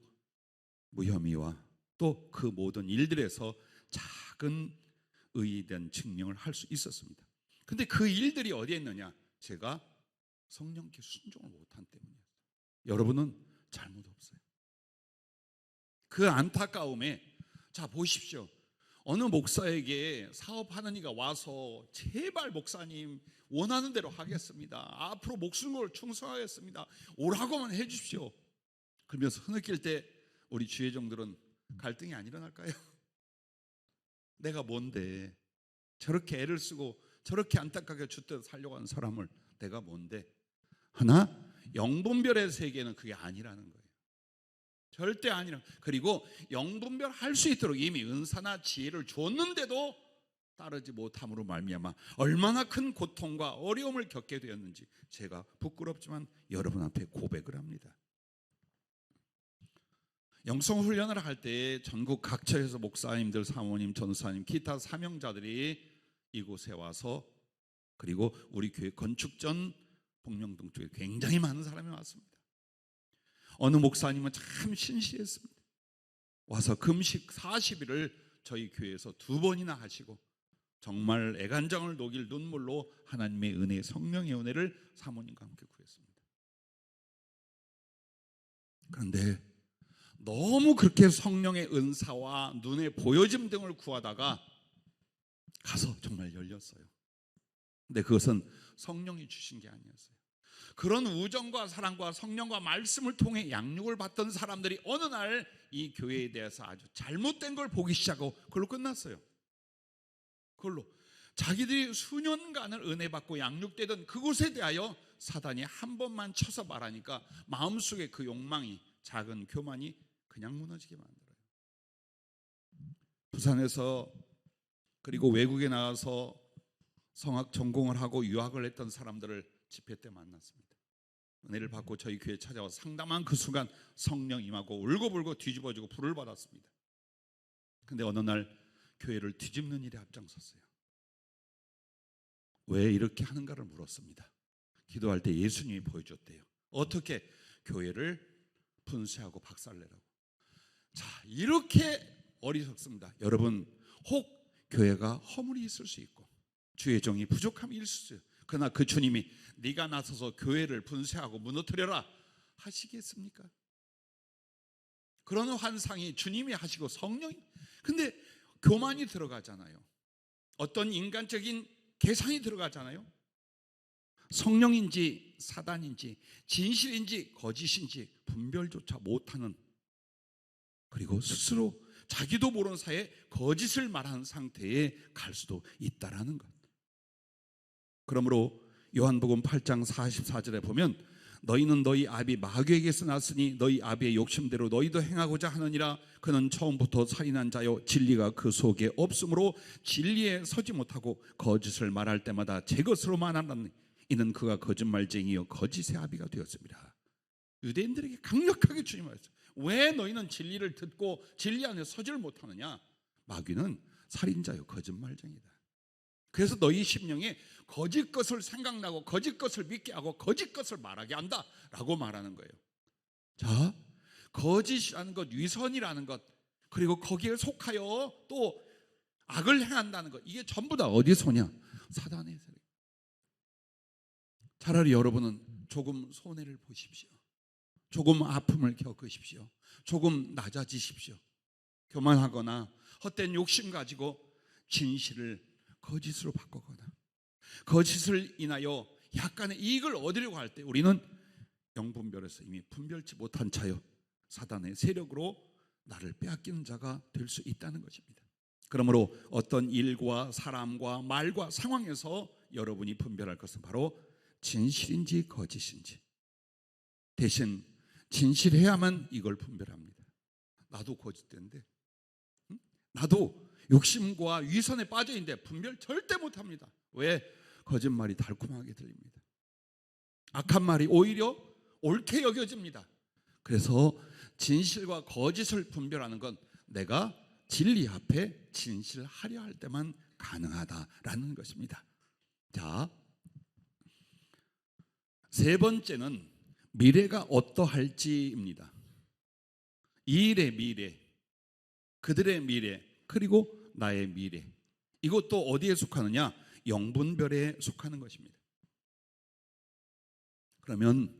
무혐의와 또 그 모든 일들에서 작은 의의된 증명을 할 수 있었습니다. 근데 그 일들이 어디에 있느냐? 제가 성령께 순종을 못한 때문이에요. 여러분은 잘못 없어요. 그 안타까움에 자 보십시오. 어느 목사에게 사업하는 이가 와서 제발 목사님 원하는 대로 하겠습니다. 앞으로 목숨을 충성하겠습니다. 오라고만 해 주십시오. 그러면서 흐느낄 때 우리 주의 종들은 갈등이 안 일어날까요? 내가 뭔데 저렇게 애를 쓰고 저렇게 안타깝게 주뜻 살려고 하는 사람을 내가 뭔데? 하나 영분별의 세계는 그게 아니라는 거예요. 절대 아니라. 그리고 영분별 할 수 있도록 이미 은사나 지혜를 줬는데도 따르지 못함으로 말미암아 얼마나 큰 고통과 어려움을 겪게 되었는지 제가 부끄럽지만 여러분 앞에 고백을 합니다. 영성훈련을 할 때 전국 각처에서 목사님들, 사모님, 전사님, 기타 사명자들이 이곳에 와서 그리고 우리 교회 건축 전 복명동 쪽에 굉장히 많은 사람이 왔습니다. 어느 목사님은 참 신실했습니다. 와서 금식 40일을 저희 교회에서 2번이나 하시고 정말 애간장을 녹일 눈물로 하나님의 은혜, 성령의 은혜를 사모님과 함께 구했습니다. 그런데 너무 그렇게 성령의 은사와 눈의 보여짐 등을 구하다가 가서 정말 열렸어요. 근데 그것은 성령이 주신 게 아니었어요. 그런 우정과 사랑과 성령과 말씀을 통해 양육을 받던 사람들이 어느 날 이 교회에 대해서 아주 잘못된 걸 보기 시작하고 그걸로 끝났어요. 그걸로 자기들이 수년간을 은혜 받고 양육되던 그곳에 대하여 사단이 한 번만 쳐서 말하니까 마음속에 그 욕망이, 작은 교만이 그냥 무너지게 만들어요. 부산에서 그리고 외국에 나가서 성악 전공을 하고 유학을 했던 사람들을 집회 때 만났습니다. 은혜를 받고 저희 교회에 찾아와서 상담한 그 순간 성령 임하고 울고불고 뒤집어지고 불을 받았습니다. 근데 어느 날 교회를 뒤집는 일에 앞장섰어요. 왜 이렇게 하는가를 물었습니다. 기도할 때 예수님이 보여줬대요. 어떻게? 교회를 분쇄하고 박살내라고. 자, 이렇게 어리석습니다. 여러분, 혹 교회가 허물이 있을 수 있고 주의 종이 부족함이 있을 수 있어요. 그러나 그 주님이 네가 나서서 교회를 분쇄하고 무너뜨려라 하시겠습니까? 그런 환상이 주님이 하시고 성령이. 근데 교만이 들어가잖아요. 어떤 인간적인 계산이 들어가잖아요. 성령인지 사단인지 진실인지 거짓인지 분별조차 못하는, 그리고 스스로 자기도 모르는 사이에 거짓을 말하는 상태에 갈 수도 있다라는 것. 그러므로 요한복음 8장 44절에 보면 너희는 너희 아비 마귀에게서 났으니 너희 아비의 욕심대로 너희도 행하고자 하느니라. 그는 처음부터 살인한 자요 진리가 그 속에 없으므로 진리에 서지 못하고 거짓을 말할 때마다 제 것으로 말하나니 이는 그가 거짓말쟁이요 거짓의 아비가 되었습니다. 유대인들에게 강력하게 주님 말했어요. 왜 너희는 진리를 듣고 진리 안에 서지를 못하느냐? 마귀는 살인자요 거짓말쟁이다. 그래서 너희 심령에 거짓 것을 생각나고 거짓 것을 믿게 하고 거짓 것을 말하게 한다라고 말하는 거예요. 자, 거짓이라는 것, 위선이라는 것, 그리고 거기에 속하여 또 악을 행한다는 것, 이게 전부 다 어디서냐? 사단의 세력. 차라리 여러분은 조금 손해를 보십시오. 조금 아픔을 겪으십시오. 조금 낮아지십시오. 교만하거나 헛된 욕심 가지고 진실을 거짓으로 바꾸거나 거짓을 인하여 약간의 이익을 얻으려고 할 때 우리는 영분별에서 이미 분별치 못한 자여 사단의 세력으로 나를 빼앗기는 자가 될 수 있다는 것입니다. 그러므로 어떤 일과 사람과 말과 상황에서 여러분이 분별할 것은 바로 진실인지 거짓인지. 대신 진실해야만 이걸 분별합니다. 나도 거짓된데, 나도 욕심과 위선에 빠져 있는데 분별 절대 못합니다. 왜? 거짓말이 달콤하게 들립니다. 악한 말이 오히려 옳게 여겨집니다. 그래서 진실과 거짓을 분별하는 건 내가 진리 앞에 진실하려 할 때만 가능하다라는 것입니다. 자, 세 번째는 미래가 어떠할지입니다. 이 일의 미래, 그들의 미래, 그리고 나의 미래. 이것도 어디에 속하느냐? 영분별에 속하는 것입니다. 그러면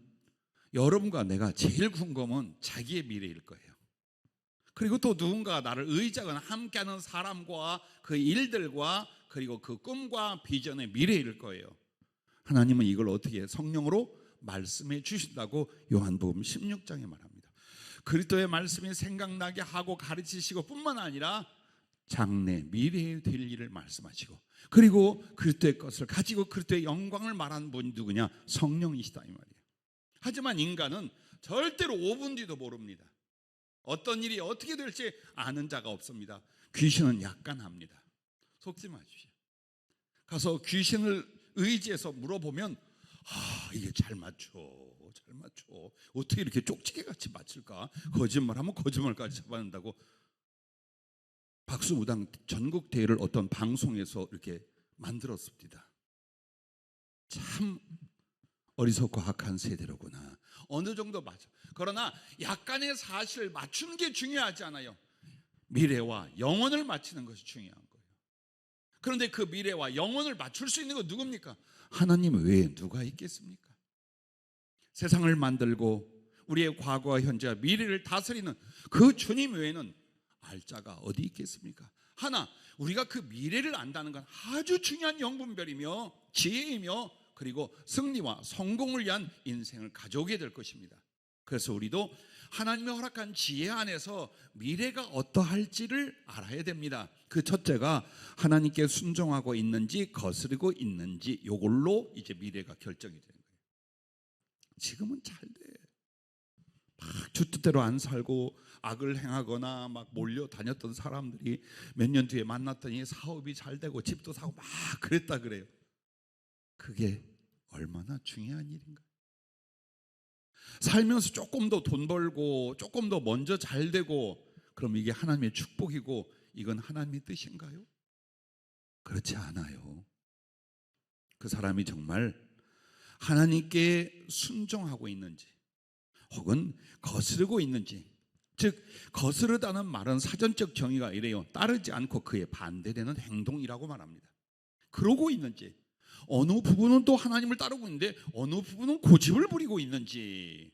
여러분과 내가 제일 궁금한 자기의 미래일 거예요. 그리고 또 누군가 나를 의지하거나 함께하는 사람과 그 일들과 그리고 그 꿈과 비전의 미래일 거예요. 하나님은 이걸 어떻게 성령으로 말씀해 주신다고 요한복음 16장에 말합니다. 그리스도의 말씀이 생각나게 하고 가르치시고 뿐만 아니라 장래 미래에 될 일을 말씀하시고, 그리고 그리스도의 것을 가지고 그리스도의 영광을 말하는 분이 누구냐? 성령이시다 이 말이에요. 하지만 인간은 절대로 5분 뒤도 모릅니다. 어떤 일이 어떻게 될지 아는 자가 없습니다. 귀신은 약간 합니다. 속지 마십시오. 가서 귀신을 의지해서 물어보면 이게 잘 맞춰. 어떻게 이렇게 쪽지게같이 맞출까? 거짓말하면 거짓말까지 잡아낸다고. 박수무당 전국 대회를 어떤 방송에서 이렇게 만들었습니다. 참 어리석고 악한 세대로구나. 어느 정도 맞아. 그러나 약간의 사실을 맞추는 게 중요하지 않아요. 미래와 영혼을 맞추는 것이 중요한 거예요. 그런데 그 미래와 영혼을 맞출 수 있는 건 누굽니까? 하나님 외에 누가 있겠습니까? 세상을 만들고 우리의 과거와 현재와 미래를 다스리는 그 주님 외에는 알 자가 어디 있겠습니까? 하나, 우리가 그 미래를 안다는 건 아주 중요한 영분별이며 지혜이며 그리고 승리와 성공을 위한 인생을 가져오게 될 것입니다. 그래서 우리도 하나님의 허락한 지혜 안에서 미래가 어떠할지를 알아야 됩니다. 그 첫째가 하나님께 순종하고 있는지 거스르고 있는지, 이걸로 이제 미래가 결정이 되는 거예요. 지금은 잘 돼. 막 주뜻대로 안 살고 악을 행하거나 막 몰려다녔던 사람들이 몇 년 뒤에 만났더니 사업이 잘 되고 집도 사고 막 그랬다 그래요. 그게 얼마나 중요한 일인가. 살면서 조금 더 돈 벌고 조금 더 먼저 잘 되고, 그럼 이게 하나님의 축복이고 이건 하나님의 뜻인가요? 그렇지 않아요. 그 사람이 정말 하나님께 순종하고 있는지 혹은 거스르고 있는지, 즉 거스르다는 말은 사전적 정의가 이래요. 따르지 않고 그에 반대되는 행동이라고 말합니다. 그러고 있는지, 어느 부분은 또 하나님을 따르고 있는데 어느 부분은 고집을 부리고 있는지.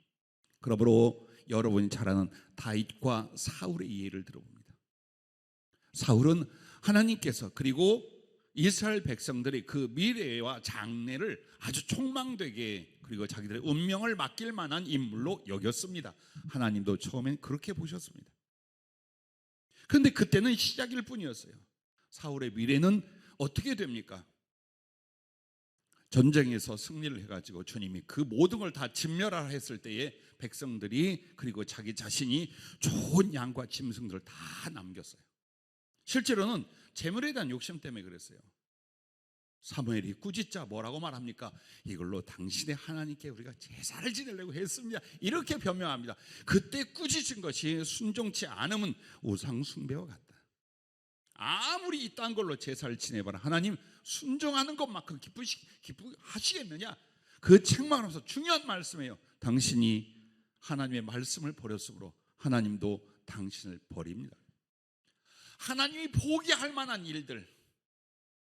그러므로 여러분이 잘 아는 다윗과 사울의 예를 들어봅니다. 사울은 하나님께서 그리고 이스라엘 백성들이 그 미래와 장래를 아주 촉망되게 그리고 자기들의 운명을 맡길 만한 인물로 여겼습니다. 하나님도 처음엔 그렇게 보셨습니다. 그런데 그때는 시작일 뿐이었어요. 사울의 미래는 어떻게 됩니까? 전쟁에서 승리를 해가지고 주님이 그 모든 걸 다 진멸하라 했을 때에 백성들이 그리고 자기 자신이 좋은 양과 짐승들을 다 남겼어요. 실제로는 재물에 대한 욕심 때문에 그랬어요. 사무엘이 꾸짖자 뭐라고 말합니까? 이걸로 당신의 하나님께 우리가 제사를 지내려고 했습니다. 이렇게 변명합니다. 그때 꾸짖은 것이 순종치 않으면 우상 숭배와 같다. 아무리 이딴 걸로 제사를 지내봐라, 하나님 순종하는 것만큼 기쁘하시겠느냐? 그 책망하면서 중요한 말씀이에요. 당신이 하나님의 말씀을 버렸으므로 하나님도 당신을 버립니다. 하나님이 포기할 만한 일들,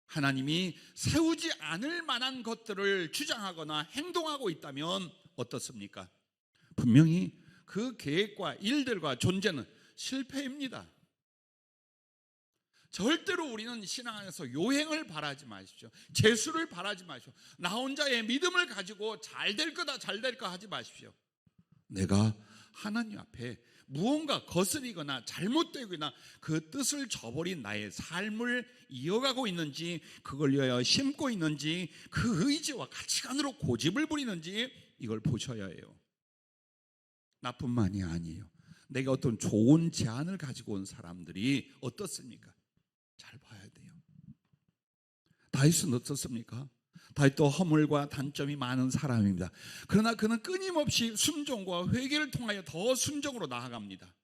하나님이 세우지 않을 만한 것들을 주장하거나 행동하고 있다면 어떻습니까? 분명히 그 계획과 일들과 존재는 실패입니다. 절대로 우리는 신앙 안에서 요행을 바라지 마십시오. 재수를 바라지 마십시오. 나 혼자의 믿음을 가지고 잘 될 거다 잘 될 거 하지 마십시오. 내가 하나님 앞에 무언가 거스리거나 잘못되거나 그 뜻을 저버린 나의 삶을 이어가고 있는지, 그걸 위하여 심고 있는지, 그 의지와 가치관으로 고집을 부리는지 이걸 보셔야 해요. 나뿐만이 아니에요. 내가 어떤 좋은 제안을 가지고 온 사람들이 어떻습니까? 잘 봐야 돼요. 다윗은 어떻습니까? 다윗도 허물과 단점이 많은 사람입니다. 그러나 그는 끊임없이 순종과 회개를 통하여 더 순종으로 나아갑니다.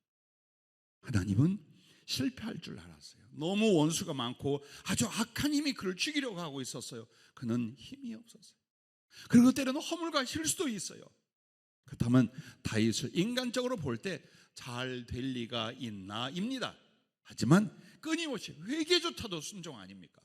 하나님은 실패할 줄 알았어요. 너무 원수가 많고 아주 악한 힘이 그를 죽이려고 하고 있었어요. 그는 힘이 없었어요. 그리고 때로는 허물과 실수도 있어요. 그렇다면 다윗을 인간적으로 볼 때 잘 될 리가 있나 입니다. 하지만 끊임없이 회개조차도 순종 아닙니까?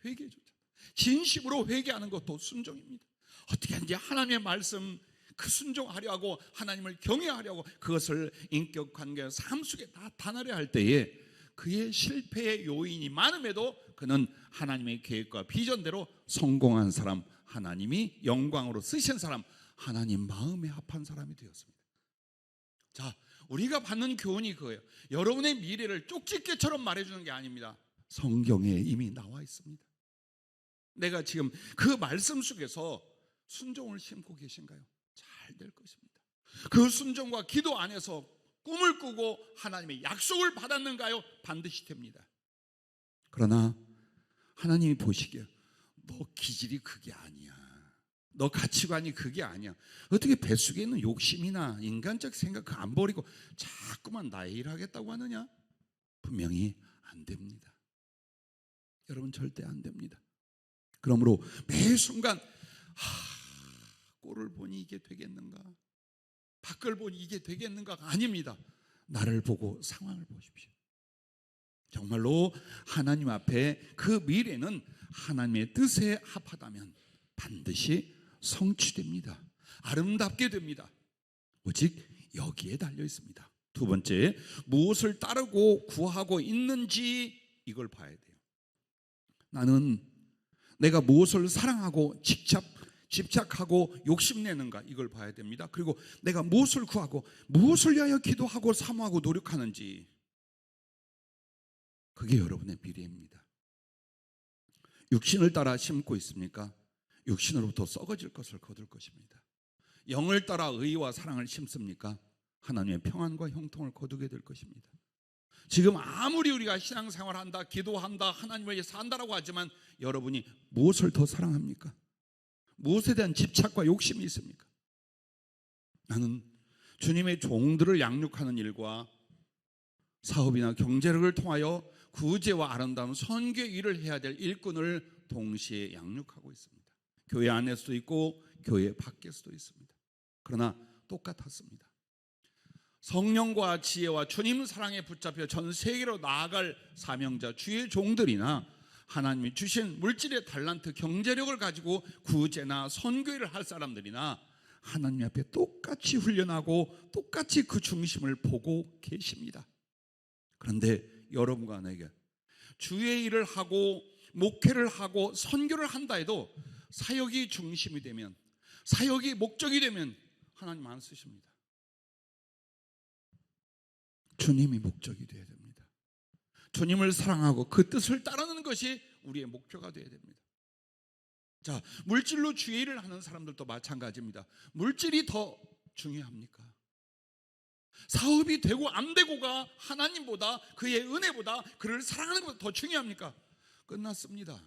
회개조차 진심으로 회개하는 것도 순종입니다. 어떻게 하는지 하나님의 말씀 그 순종하려 하고 하나님을 경외하려고 그것을 인격 관계 삶 속에 나타나려 할 때에 그의 실패의 요인이 많음에도 그는 하나님의 계획과 비전대로 성공한 사람, 하나님이 영광으로 쓰신 사람, 하나님 마음에 합한 사람이 되었습니다. 자, 우리가 받는 교훈이 그거예요. 여러분의 미래를 쪽집게처럼 말해주는 게 아닙니다. 성경에 이미 나와 있습니다. 내가 지금 그 말씀 속에서 순종을 심고 계신가요? 잘 될 것입니다. 그 순종과 기도 안에서 꿈을 꾸고 하나님의 약속을 받았는가요? 반드시 됩니다. 그러나 하나님이 보시기에 너 기질이 그게 아니야. 너 가치관이 그게 아니야. 어떻게 뱃속에 있는 욕심이나 인간적 생각 그거 안 버리고 자꾸만 나의 일 하겠다고 하느냐? 분명히 안 됩니다. 여러분 절대 안 됩니다. 그러므로 매 순간 꼴을 보니 이게 되겠는가? 밖을 보니 이게 되겠는가가 아닙니다. 나를 보고 상황을 보십시오. 정말로 하나님 앞에 그 미래는 하나님의 뜻에 합하다면 반드시 성취됩니다. 아름답게 됩니다. 오직 여기에 달려 있습니다. 두 번째, 무엇을 따르고 구하고 있는지 이걸 봐야 돼요. 나는 내가 무엇을 사랑하고 집착하고 욕심내는가 이걸 봐야 됩니다. 그리고 내가 무엇을 구하고 무엇을 위하여 기도하고 사모하고 노력하는지 그게 여러분의 미래입니다. 육신을 따라 심고 있습니까? 육신으로부터 썩어질 것을 거둘 것입니다. 영을 따라 의와 사랑을 심습니까? 하나님의 평안과 형통을 거두게 될 것입니다. 지금 아무리 우리가 신앙생활한다, 기도한다, 하나님을 위해 산다라고 하지만 여러분이 무엇을 더 사랑합니까? 무엇에 대한 집착과 욕심이 있습니까? 나는 주님의 종들을 양육하는 일과 사업이나 경제력을 통하여 구제와 아름다운 선교의 일을 해야 될 일꾼을 동시에 양육하고 있습니다. 교회 안에서도 있고 교회 밖에서도 있습니다. 그러나 똑같았습니다. 성령과 지혜와 주님 사랑에 붙잡혀 전 세계로 나아갈 사명자 주의 종들이나 하나님이 주신 물질의 달란트 경제력을 가지고 구제나 선교를 할 사람들이나 하나님 앞에 똑같이 훈련하고 똑같이 그 중심을 보고 계십니다. 그런데 여러분과 내게 주의 일을 하고 목회를 하고 선교를 한다 해도 사역이 중심이 되면, 사역이 목적이 되면 하나님 안 쓰십니다. 주님이 목적이 되어야 됩니다. 주님을 사랑하고 그 뜻을 따르는 것이 우리의 목표가 되어야 됩니다. 자, 물질로 주의 일을 하는 사람들도 마찬가지입니다. 물질이 더 중요합니까? 사업이 되고 안 되고가 하나님보다, 그의 은혜보다, 그를 사랑하는 것보다 더 중요합니까? 끝났습니다.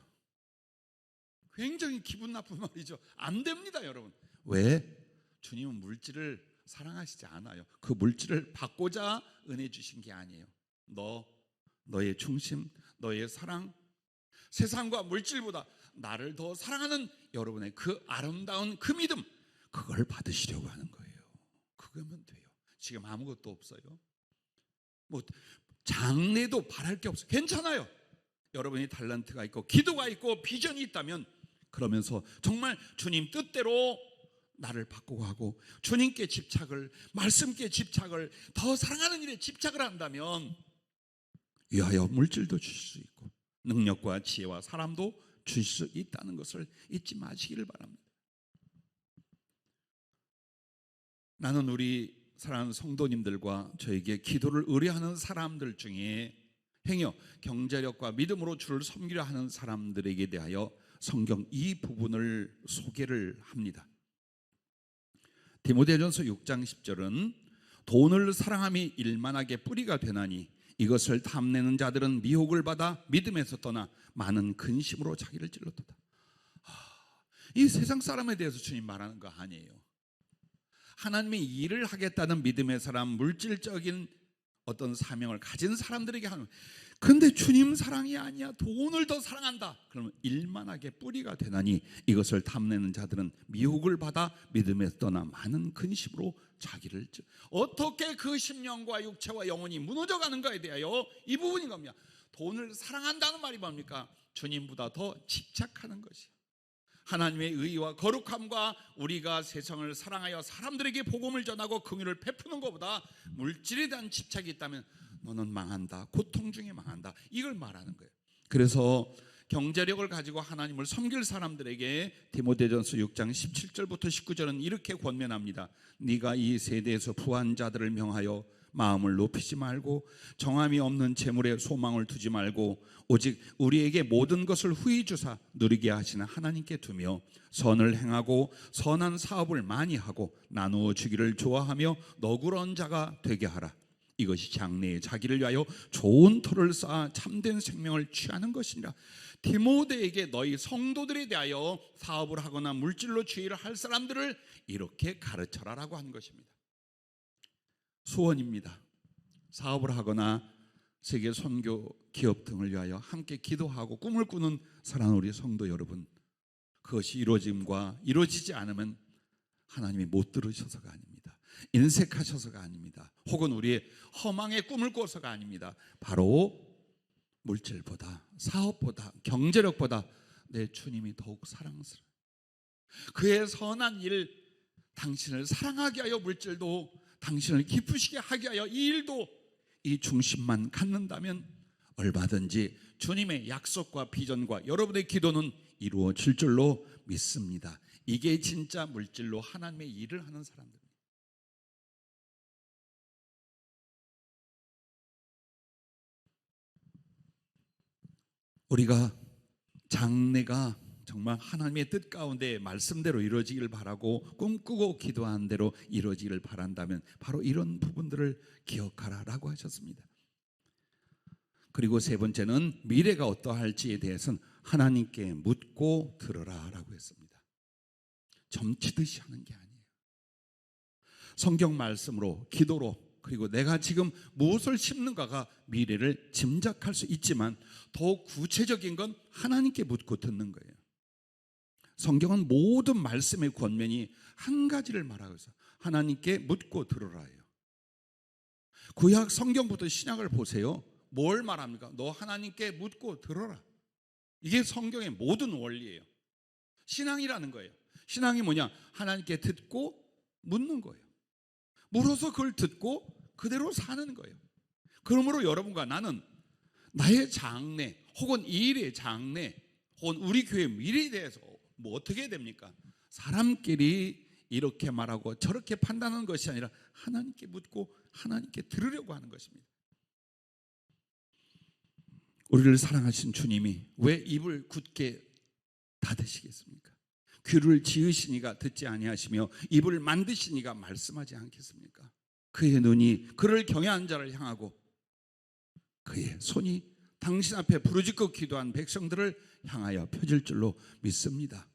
굉장히 기분 나쁜 말이죠. 안 됩니다, 여러분. 왜? 주님은 물질을 사랑하시지 않아요. 그 물질을 받고자 은혜 주신 게 아니에요. 너의 중심, 너의 사랑, 세상과 물질보다 나를 더 사랑하는 여러분의 그 아름다운 그 믿음, 그걸 받으시려고 하는 거예요. 그거면 돼요. 지금 아무것도 없어요. 뭐 장래도 바랄 게 없어요. 괜찮아요. 여러분이 달란트가 있고 기도가 있고 비전이 있다면, 그러면서 정말 주님 뜻대로 나를 바꾸고 하고 주님께 집착을, 말씀께 집착을, 더 사랑하는 일에 집착을 한다면 위하여 물질도 주실 수 있고 능력과 지혜와 사람도 주실 수 있다는 것을 잊지 마시기를 바랍니다. 나는 우리 사랑하는 성도님들과 저에게 기도를 의뢰하는 사람들 중에 행여 경제력과 믿음으로 주를 섬기려 하는 사람들에게 대하여 성경 이 부분을 소개를 합니다. 디모데전서 6장 10절은 돈을 사랑함이 일만하게 뿌리가 되나니 이것을 탐내는 자들은 미혹을 받아 믿음에서 떠나 많은 근심으로 자기를 찔렀도다. 이 세상 사람에 대해서 주님 말하는 거 아니에요. 하나님의 일을 하겠다는 믿음의 사람, 물질적인 어떤 사명을 가진 사람들에게 하는. 근데 주님 사랑이 아니야, 돈을 더 사랑한다, 그러면 일만하게 뿌리가 되나니 이것을 탐내는 자들은 미혹을 받아 믿음에서 떠나 많은 근심으로 자기를 어떻게 그 심령과 육체와 영혼이 무너져가는 거에 대하여 이 부분인 겁니다. 돈을 사랑한다는 말이 뭡니까? 주님보다 더 집착하는 것이요, 하나님의 의와 거룩함과 우리가 세상을 사랑하여 사람들에게 복음을 전하고 긍휼을 베푸는 것보다 물질에 대한 집착이 있다면 너는 망한다, 고통 중에 망한다, 이걸 말하는 거예요. 그래서 경제력을 가지고 하나님을 섬길 사람들에게 디모데전서 6장 17절부터 19절은 이렇게 권면합니다. 네가 이 세대에서 부한 자들을 명하여 마음을 높이지 말고 정함이 없는 재물에 소망을 두지 말고 오직 우리에게 모든 것을 후히 주사 누리게 하시는 하나님께 두며 선을 행하고 선한 사업을 많이 하고 나누어 주기를 좋아하며 너그러운 자가 되게 하라. 이것이 장래에 자기를 위하여 좋은 터를 쌓아 참된 생명을 취하는 것이니라. 디모데에게 너희 성도들에 대하여 사업을 하거나 물질로 주의를 할 사람들을 이렇게 가르쳐라라고 하는 것입니다. 소원입니다. 사업을 하거나 세계 선교 기업 등을 위하여 함께 기도하고 꿈을 꾸는 사랑하는 우리 성도 여러분, 그것이 이루어짐과 이루어지지 않으면 하나님이 못 들으셔서가 아닙니다. 인색하셔서가 아닙니다. 혹은 우리의 허망의 꿈을 꿔서가 아닙니다. 바로 물질보다, 사업보다, 경제력보다 내 주님이 더욱 사랑스러워요. 그의 선한 일, 당신을 사랑하게 하여 물질도, 당신을 기쁘시게 하게 하여 이 일도, 이 중심만 갖는다면 얼마든지 주님의 약속과 비전과 여러분의 기도는 이루어질 줄로 믿습니다. 이게 진짜 물질로 하나님의 일을 하는 사람들입니다. 우리가 장래가 정말 하나님의 뜻 가운데 말씀대로 이루어지기를 바라고 꿈꾸고 기도하는 대로 이루어지기를 바란다면 바로 이런 부분들을 기억하라라고 하셨습니다. 그리고 세 번째는 미래가 어떠할지에 대해서는 하나님께 묻고 들으라라고 했습니다. 점치듯이 하는 게 아니에요. 성경 말씀으로, 기도로, 그리고 내가 지금 무엇을 심는가가 미래를 짐작할 수 있지만 더 구체적인 건 하나님께 묻고 듣는 거예요. 성경은 모든 말씀의 권면이 한 가지를 말하고 있어요. 하나님께 묻고 들으라예요. 구약 성경부터 신약을 보세요. 뭘 말합니까? 너 하나님께 묻고 들어라. 이게 성경의 모든 원리예요. 신앙이라는 거예요. 신앙이 뭐냐? 하나님께 듣고 묻는 거예요. 물어서 그걸 듣고 그대로 사는 거예요. 그러므로 여러분과 나는 나의 장래 혹은 이 일의 장래 혹은 우리 교회 미래에 대해서 뭐 어떻게 해야 됩니까? 사람끼리 이렇게 말하고 저렇게 판단하는 것이 아니라 하나님께 묻고 하나님께 들으려고 하는 것입니다. 우리를 사랑하신 주님이 왜 입을 굳게 닫으시겠습니까? 귀를 지으시니가 듣지 아니하시며 입을 만드시니가 말씀하지 않겠습니까? 그의 눈이 그를 경외하는 자를 향하고 그의 손이 당신 앞에 부르짖고 기도한 백성들을 향하여 펴질 줄로 믿습니다.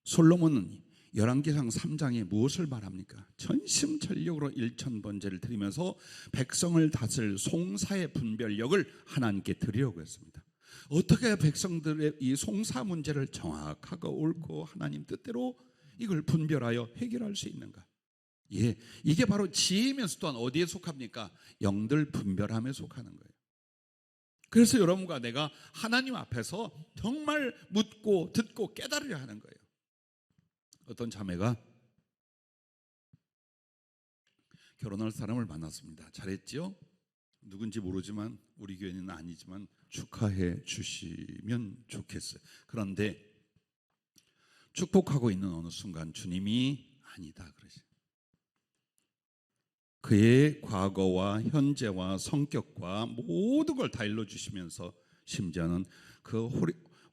솔로몬은 열왕기상 3장에 무엇을 말합니까? 전심전력으로 일천번제를 드리면서 백성을 다스릴 송사의 분별력을 하나님께 드리려고 했습니다. 어떻게 백성들의 이 송사 문제를 정확하고 옳고 하나님 뜻대로 이걸 분별하여 해결할 수 있는가? 예, 이게 바로 지혜면서 또한 어디에 속합니까? 영들 분별함에 속하는 거예요. 그래서 여러분과 내가 하나님 앞에서 정말 묻고 듣고 깨달으려 하는 거예요. 어떤 자매가 결혼할 사람을 만났습니다. 잘했지요? 누군지 모르지만 우리 교회는 아니지만 축하해 주시면 좋겠어요. 그런데 축복하고 있는 어느 순간 주님이 아니다 그러시죠. 그의 과거와 현재와 성격과 모든 걸 다 일러주시면서 심지어는 그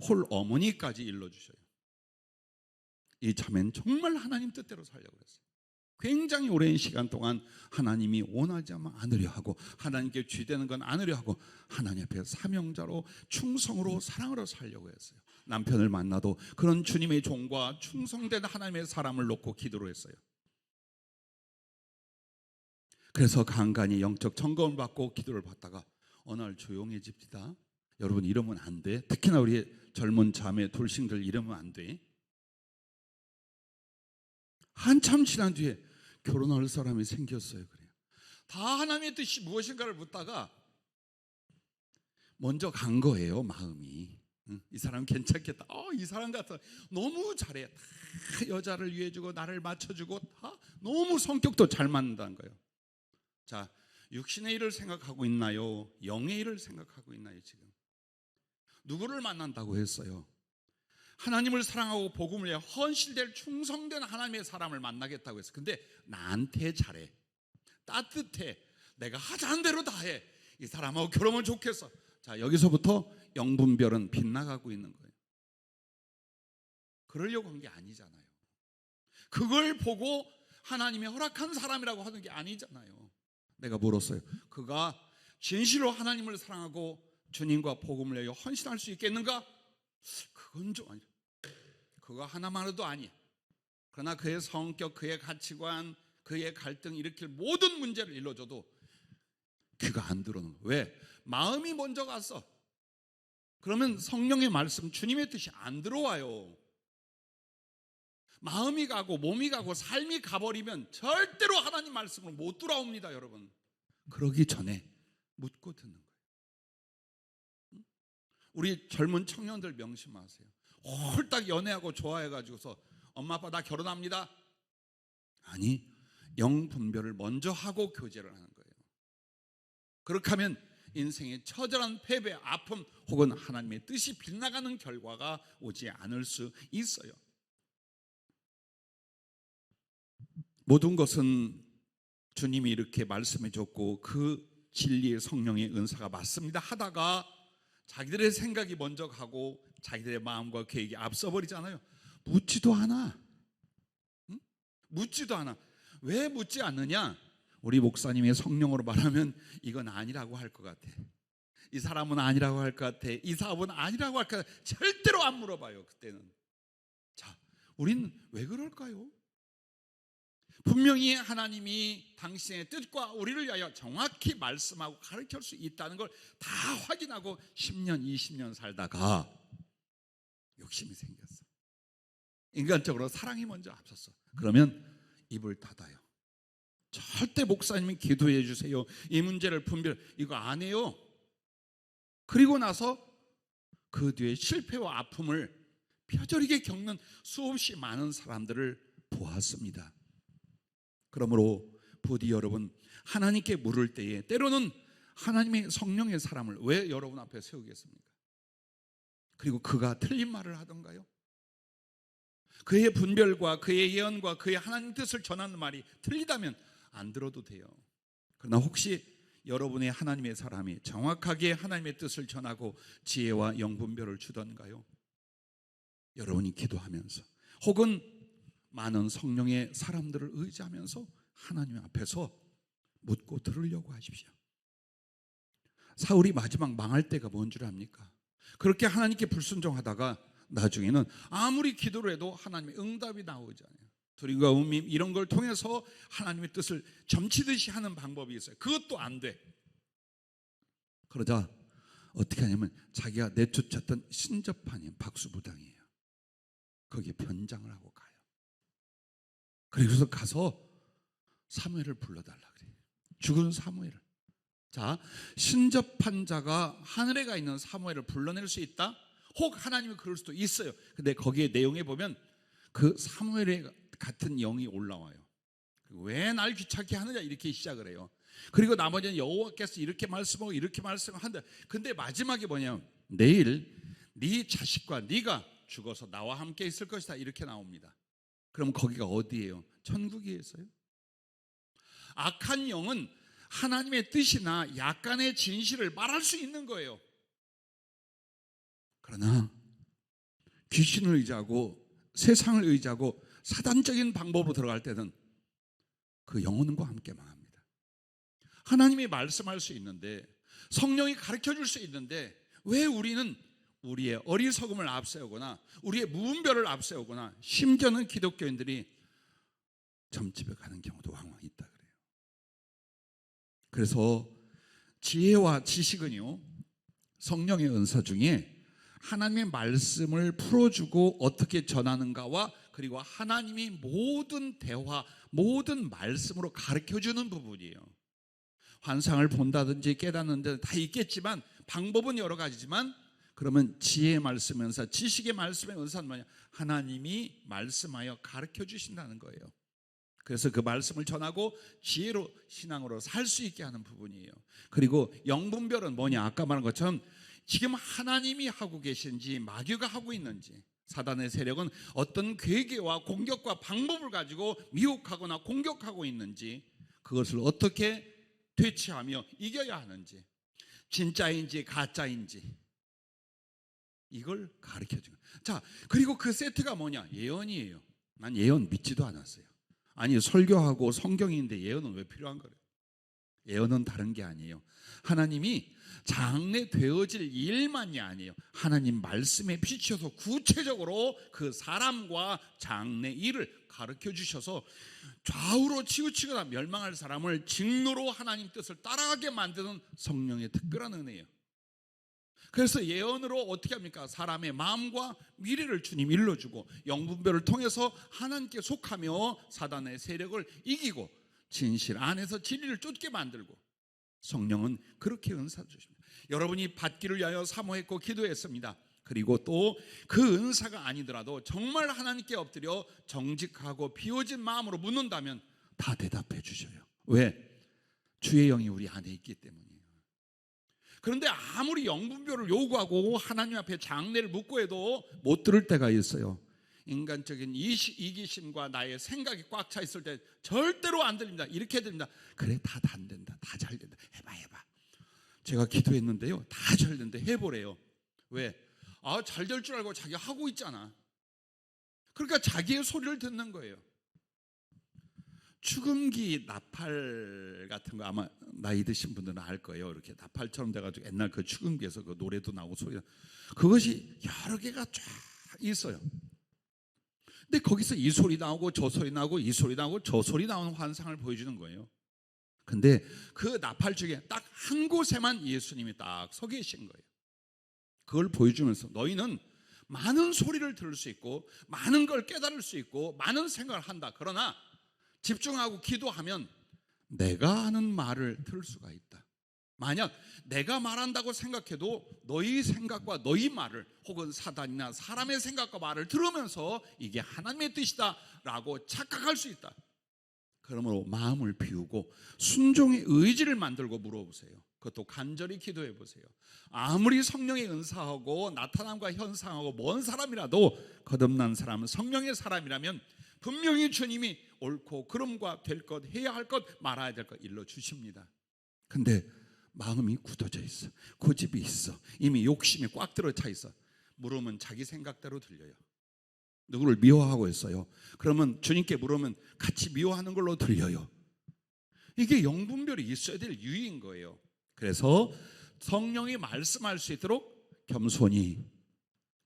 홀 어머니까지 일러주셔요. 이 자매는 정말 하나님 뜻대로 살려고 했어요. 굉장히 오랜 시간 동안 하나님이 원하지 않으려 하고 하나님께 쥐되는 건 않으려 하고 하나님 앞에 사명자로 충성으로 사랑으로 살려고 했어요. 남편을 만나도 그런 주님의 종과 충성된 하나님의 사람을 놓고 기도를 했어요. 그래서 간간히 영적 점검을 받고 기도를 받다가 어느 날 조용해집니다. 여러분 이러면 안 돼. 특히나 우리 젊은 자매 돌싱들 이러면 안 돼. 한참 지난 뒤에 결혼할 사람이 생겼어요. 그래요. 다 하나님의 뜻이 무엇인가를 묻다가 먼저 간 거예요. 마음이. 이 사람 괜찮겠다. 이 사람 같아. 너무 잘해. 다 여자를 위해주고 나를 맞춰주고 다 너무 성격도 잘 맞는다는 거예요. 자, 육신의 일을 생각하고 있나요? 영의 일을 생각하고 있나요? 지금 누구를 만난다고 했어요? 하나님을 사랑하고 복음을 위해 헌신될 충성된 하나님의 사람을 만나겠다고 했어요. 근데 나한테 잘해, 따뜻해, 내가 하자는 대로 다 해. 이 사람하고 결혼하면 좋겠어. 자, 여기서부터 영분별은 빗나가고 있는 거예요. 그러려고 한 게 아니잖아요. 그걸 보고 하나님이 허락한 사람이라고 하는 게 아니잖아요. 내가 물었어요. 그가 진실로 하나님을 사랑하고 주님과 복음을 위해 헌신할 수 있겠는가? 그건 좀 아니죠. 그거 하나만으로도 아니야. 그러나 그의 성격, 그의 가치관, 그의 갈등 일으킬 모든 문제를 일러줘도 귀가 안 들어오는 거예요. 왜? 마음이 먼저 갔어. 그러면 성령의 말씀, 주님의 뜻이 안 들어와요. 마음이 가고 몸이 가고 삶이 가버리면 절대로 하나님 말씀으로 못 돌아옵니다. 여러분, 그러기 전에 묻고 듣는 거예요. 우리 젊은 청년들 명심하세요. 홀딱 연애하고 좋아해가지고서 엄마 아빠 나 결혼합니다. 아니, 영분별을 먼저 하고 교제를 하는 거예요. 그렇게 하면 인생의 처절한 패배, 아픔 혹은 하나님의 뜻이 빗나가는 결과가 오지 않을 수 있어요. 모든 것은 주님이 이렇게 말씀해 줬고 그 진리의 성령의 은사가 맞습니다 하다가 자기들의 생각이 먼저 가고 자기들의 마음과 계획이 앞서 버리잖아요. 묻지도 않아. 묻지도 않아. 왜 묻지 않느냐? 우리 목사님의 성령으로 말하면 이건 아니라고 할 것 같아. 이 사람은 아니라고 할 것 같아. 이 사업은 아니라고 할 것 같아. 절대로 안 물어봐요. 그때는. 자, 우린 왜 그럴까요? 분명히 하나님이 당신의 뜻과 우리를 위하여 정확히 말씀하고 가르칠 수 있다는 걸 다 확인하고 10년, 20년 살다가 욕심이 생겼어. 인간적으로 사랑이 먼저 앞섰어. 그러면 입을 닫아요. 절대 목사님이 기도해 주세요, 이 문제를 분별, 이거 안 해요. 그리고 나서 그 뒤에 실패와 아픔을 뼈저리게 겪는 수없이 많은 사람들을 보았습니다. 그러므로 부디 여러분, 하나님께 물을 때에 때로는 하나님의 성령의 사람을 왜 여러분 앞에 세우겠습니까? 그리고 그가 틀린 말을 하던가요? 그의 분별과 그의 예언과 그의 하나님 뜻을 전하는 말이 틀리다면 안 들어도 돼요. 그러나 혹시 여러분의 하나님의 사람이 정확하게 하나님의 뜻을 전하고 지혜와 영분별을 주던가요? 여러분이 기도하면서 혹은 많은 성령의 사람들을 의지하면서 하나님 앞에서 묻고 들으려고 하십시오. 사울이 마지막 망할 때가 뭔 줄 압니까? 그렇게 하나님께 불순종하다가 나중에는 아무리 기도를 해도 하나님의 응답이 나오지 않아요. 두림과 음임 이런 걸 통해서 하나님의 뜻을 점치듯이 하는 방법이 있어요. 그것도 안 돼. 그러자 어떻게 하냐면 자기가 내쫓았던 신접한이 박수부당이에요. 거기에 변장을 하고 가요. 그래서 가서 사무엘을 불러달라 그래요. 죽은 사무엘을. 자, 신접한 자가 하늘에 가 있는 사무엘을 불러낼 수 있다? 혹 하나님이 그럴 수도 있어요. 근데 거기에 내용에 보면 그 사무엘의 같은 영이 올라와요. 왜 날 귀찮게 하느냐 이렇게 시작을 해요. 그리고 나머지는 여호와께서 이렇게 말씀하고 이렇게 말씀한다. 근데 마지막에 뭐냐면 내일 네 자식과 네가 죽어서 나와 함께 있을 것이다 이렇게 나옵니다. 그럼 거기가 어디예요? 천국이었어요? 악한 영은 하나님의 뜻이나 약간의 진실을 말할 수 있는 거예요. 그러나 귀신을 의지하고 세상을 의지하고 사단적인 방법으로 들어갈 때는 그 영혼과 함께 망합니다. 하나님이 말씀할 수 있는데, 성령이 가르쳐 줄 수 있는데, 왜 우리는 우리의 어리석음을 앞세우거나 우리의 무분별을 앞세우거나 심지어는 기독교인들이 점집에 가는 경우도 왕왕 있다 그래요. 그래서 지혜와 지식은요, 성령의 은사 중에 하나님의 말씀을 풀어주고 어떻게 전하는가와 그리고 하나님이 모든 대화, 모든 말씀으로 가르쳐주는 부분이에요. 환상을 본다든지 깨닫는 데 다 있겠지만 방법은 여러 가지지만, 그러면 지혜의 말씀의 은사, 지식의 말씀의 은사는 뭐냐? 하나님이 말씀하여 가르쳐 주신다는 거예요. 그래서 그 말씀을 전하고 지혜로 신앙으로 살 수 있게 하는 부분이에요. 그리고 영분별은 뭐냐? 아까 말한 것처럼 지금 하나님이 하고 계신지 마귀가 하고 있는지, 사단의 세력은 어떤 괴계와 공격과 방법을 가지고 미혹하거나 공격하고 있는지, 그것을 어떻게 대처하며 이겨야 하는지, 진짜인지 가짜인지 이걸 가르쳐줘요. 자, 그리고 그 세트가 뭐냐? 예언이에요. 난 예언 믿지도 않았어요. 아니, 설교하고 성경인데 예언은 왜 필요한 거예요? 예언은 다른 게 아니에요. 하나님이 장래 되어질 일만이 아니에요. 하나님 말씀에 비추어서 구체적으로 그 사람과 장래 일을 가르쳐 주셔서 좌우로 치우치거나 멸망할 사람을 직로로 하나님 뜻을 따라가게 만드는 성령의 특별한 은혜예요. 그래서 예언으로 어떻게 합니까? 사람의 마음과 미래를 주님 일러주고, 영분별을 통해서 하나님께 속하며 사단의 세력을 이기고 진실 안에서 진리를 쫓게 만들고, 성령은 그렇게 은사 주십니다. 여러분이 받기를 위하여 사모했고 기도했습니다. 그리고 또 그 은사가 아니더라도 정말 하나님께 엎드려 정직하고 비워진 마음으로 묻는다면 다 대답해 주셔요. 왜? 주의 영이 우리 안에 있기 때문이에요. 그런데 아무리 영분별을 요구하고 하나님 앞에 장래를 묻고 해도 못 들을 때가 있어요. 인간적인 이기심과 나의 생각이 꽉 차 있을 때 절대로 안 들립니다. 이렇게 들립니다. 그래, 다 안 된다, 다 잘 된다, 해봐. 제가 기도했는데요, 다 잘 된다, 해보래요. 왜? 잘 될 줄 알고 자기가 하고 있잖아. 그러니까 자기의 소리를 듣는 거예요. 축음기 나팔 같은 거 아마 나이 드신 분들은 알 거예요. 이렇게 나팔처럼 돼가지고 옛날 그 축음기에서 그 노래도 나오고 소리가, 그것이 여러 개가 쫙 있어요. 근데 거기서 이 소리 나오고 저 소리 나오고 이 소리 나오고 저 소리 나오는 환상을 보여주는 거예요. 근데 그 나팔 중에 딱 한 곳에만 예수님이 딱 서 계신 거예요. 그걸 보여주면서 너희는 많은 소리를 들을 수 있고 많은 걸 깨달을 수 있고 많은 생각을 한다. 그러나 집중하고 기도하면 내가 하는 말을 들을 수가 있다. 만약 내가 말한다고 생각해도 너희 생각과 너희 말을, 혹은 사단이나 사람의 생각과 말을 들으면서 이게 하나님의 뜻이다 라고 착각할 수 있다. 그러므로 마음을 비우고 순종의 의지를 만들고 물어보세요. 그것도 간절히 기도해 보세요. 아무리 성령의 은사하고 나타남과 현상하고 먼 사람이라도 거듭난 사람은, 성령의 사람이라면 분명히 주님이 옳고 그름과 될 것, 해야 할 것, 말아야 될 것 일러주십니다. 근데 마음이 굳어져 있어, 고집이 있어, 이미 욕심이 꽉 들어차 있어. 물으면 자기 생각대로 들려요. 누구를 미워하고 있어요. 그러면 주님께 물으면 같이 미워하는 걸로 들려요. 이게 영분별이 있어야 될 유의인 거예요. 그래서 성령이 말씀할 수 있도록 겸손히,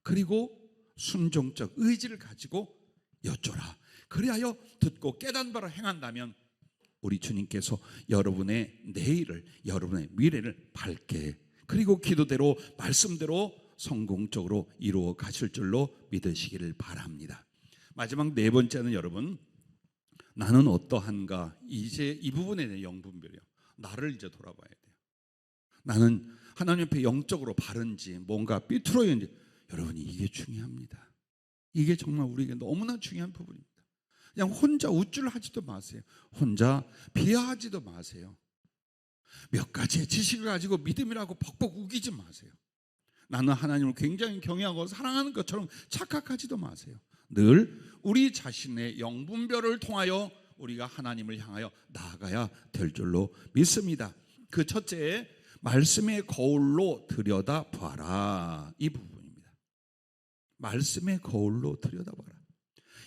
그리고 순종적 의지를 가지고 여쭤라. 그리하여 듣고 깨닫는 바로 행한다면 우리 주님께서 여러분의 내일을, 여러분의 미래를 밝게, 그리고 기도대로 말씀대로 성공적으로 이루어 가실 줄로 믿으시기를 바랍니다. 마지막 네 번째는 여러분, 나는 어떠한가. 이제 이 부분에 대한 영분별이요. 나를 이제 돌아봐야 돼요. 나는 하나님 앞에 영적으로 바른지 뭔가 삐뚤어 있는지, 여러분이 이게 중요합니다. 이게 정말 우리에게 너무나 중요한 부분입니다. 그냥 혼자 우쭐하지도 마세요. 혼자 비하하지도 마세요. 몇 가지의 지식을 가지고 믿음이라고 벅벅 우기지 마세요. 나는 하나님을 굉장히 경외하고 사랑하는 것처럼 착각하지도 마세요. 늘 우리 자신의 영분별을 통하여 우리가 하나님을 향하여 나아가야 될 줄로 믿습니다. 그 첫째, 말씀의 거울로 들여다봐라, 이 부분입니다. 말씀의 거울로 들여다봐라.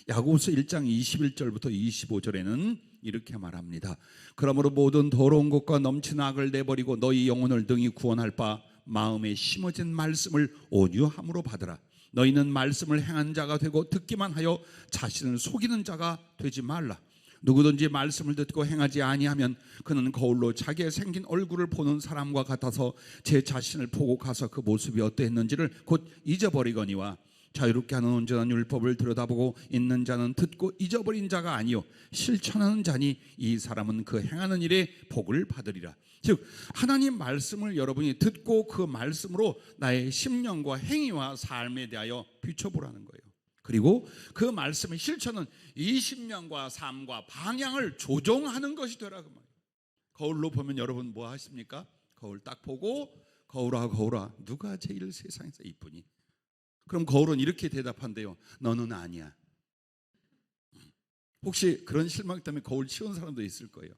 야고보서 1장 21절부터 25절에는 이렇게 말합니다. 그러므로 모든 더러운 것과 넘치는 악을 내버리고 너희 영혼을 능히 구원할 바 마음에 심어진 말씀을 온유함으로 받으라. 너희는 말씀을 행한 자가 되고 듣기만 하여 자신을 속이는 자가 되지 말라. 누구든지 말씀을 듣고 행하지 아니하면 그는 거울로 자기의 생긴 얼굴을 보는 사람과 같아서 제 자신을 보고 가서 그 모습이 어떠했는지를 곧 잊어버리거니와 자유롭게 하는 온전한 율법을 들여다보고 있는 자는 듣고 잊어버린 자가 아니요 실천하는 자니 이 사람은 그 행하는 일에 복을 받으리라. 즉 하나님 말씀을 여러분이 듣고 그 말씀으로 나의 심령과 행위와 삶에 대하여 비춰보라는 거예요. 그리고 그 말씀의 실천은 이 심령과 삶과 방향을 조종하는 것이 되라 그 말이에요. 거울로 보면 여러분 뭐 하십니까? 거울 딱 보고 거울아 거울아 누가 제일 세상에서 이쁘니? 그럼 거울은 이렇게 대답한대요. 너는 아니야. 혹시 그런 실망 때문에 거울 치운 사람도 있을 거예요.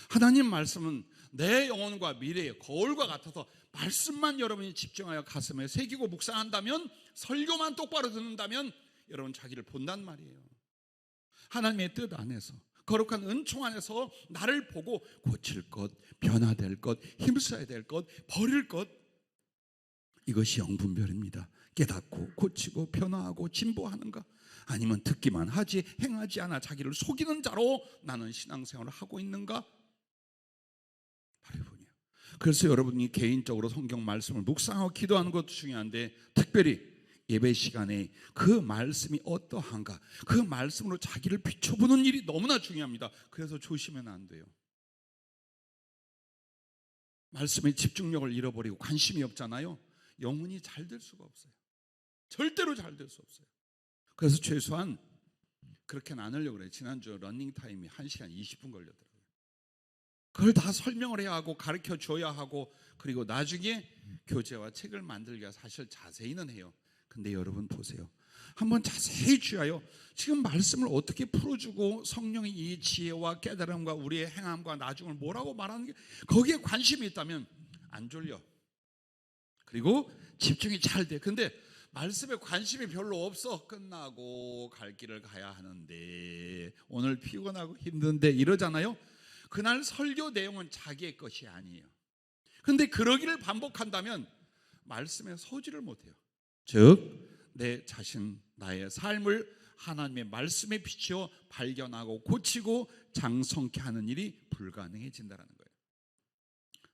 하나님 말씀은 내 영혼과 미래의 거울과 같아서 말씀만 여러분이 집중하여 가슴에 새기고 묵상한다면, 설교만 똑바로 듣는다면 여러분 자기를 본단 말이에요. 하나님의 뜻 안에서, 거룩한 은총 안에서 나를 보고 고칠 것, 변화될 것, 힘써야 될 것, 버릴 것, 이것이 영분별입니다. 깨닫고 고치고 변화하고 진보하는가, 아니면 듣기만 하지 행하지 않아 자기를 속이는 자로 나는 신앙생활을 하고 있는가, 바로 이분이에요. 그래서 여러분이 개인적으로 성경 말씀을 묵상하고 기도하는 것도 중요한데, 특별히 예배 시간에 그 말씀이 어떠한가, 그 말씀으로 자기를 비춰보는 일이 너무나 중요합니다. 그래서 조심하면 안 돼요. 말씀의 집중력을 잃어버리고 관심이 없잖아요. 영혼이 잘 될 수가 없어요. 절대로 잘 될 수 없어요. 그래서 최소한 그렇게는 안 하려고 그래요. 지난주 러닝타임이 1시간 20분 걸렸더라고요. 그걸 다 설명을 해야 하고 가르쳐 줘야 하고, 그리고 나중에 교재와 책을 만들기가 사실 자세히는 해요. 근데 여러분 보세요. 한번 자세히 취하여 지금 말씀을 어떻게 풀어주고 성령의 이 지혜와 깨달음과 우리의 행함과 나중을 뭐라고 말하는 게, 거기에 관심이 있다면 안 졸려. 그리고 집중이 잘 돼. 근데 말씀에 관심이 별로 없어. 끝나고 갈 길을 가야 하는데, 오늘 피곤하고 힘든데 이러잖아요. 그날 설교 내용은 자기의 것이 아니에요. 근데 그러기를 반복한다면 말씀의 소지를 못해요. 즉 내 자신, 나의 삶을 하나님의 말씀에 비추어 발견하고 고치고 장성케 하는 일이 불가능해진다는 거예요.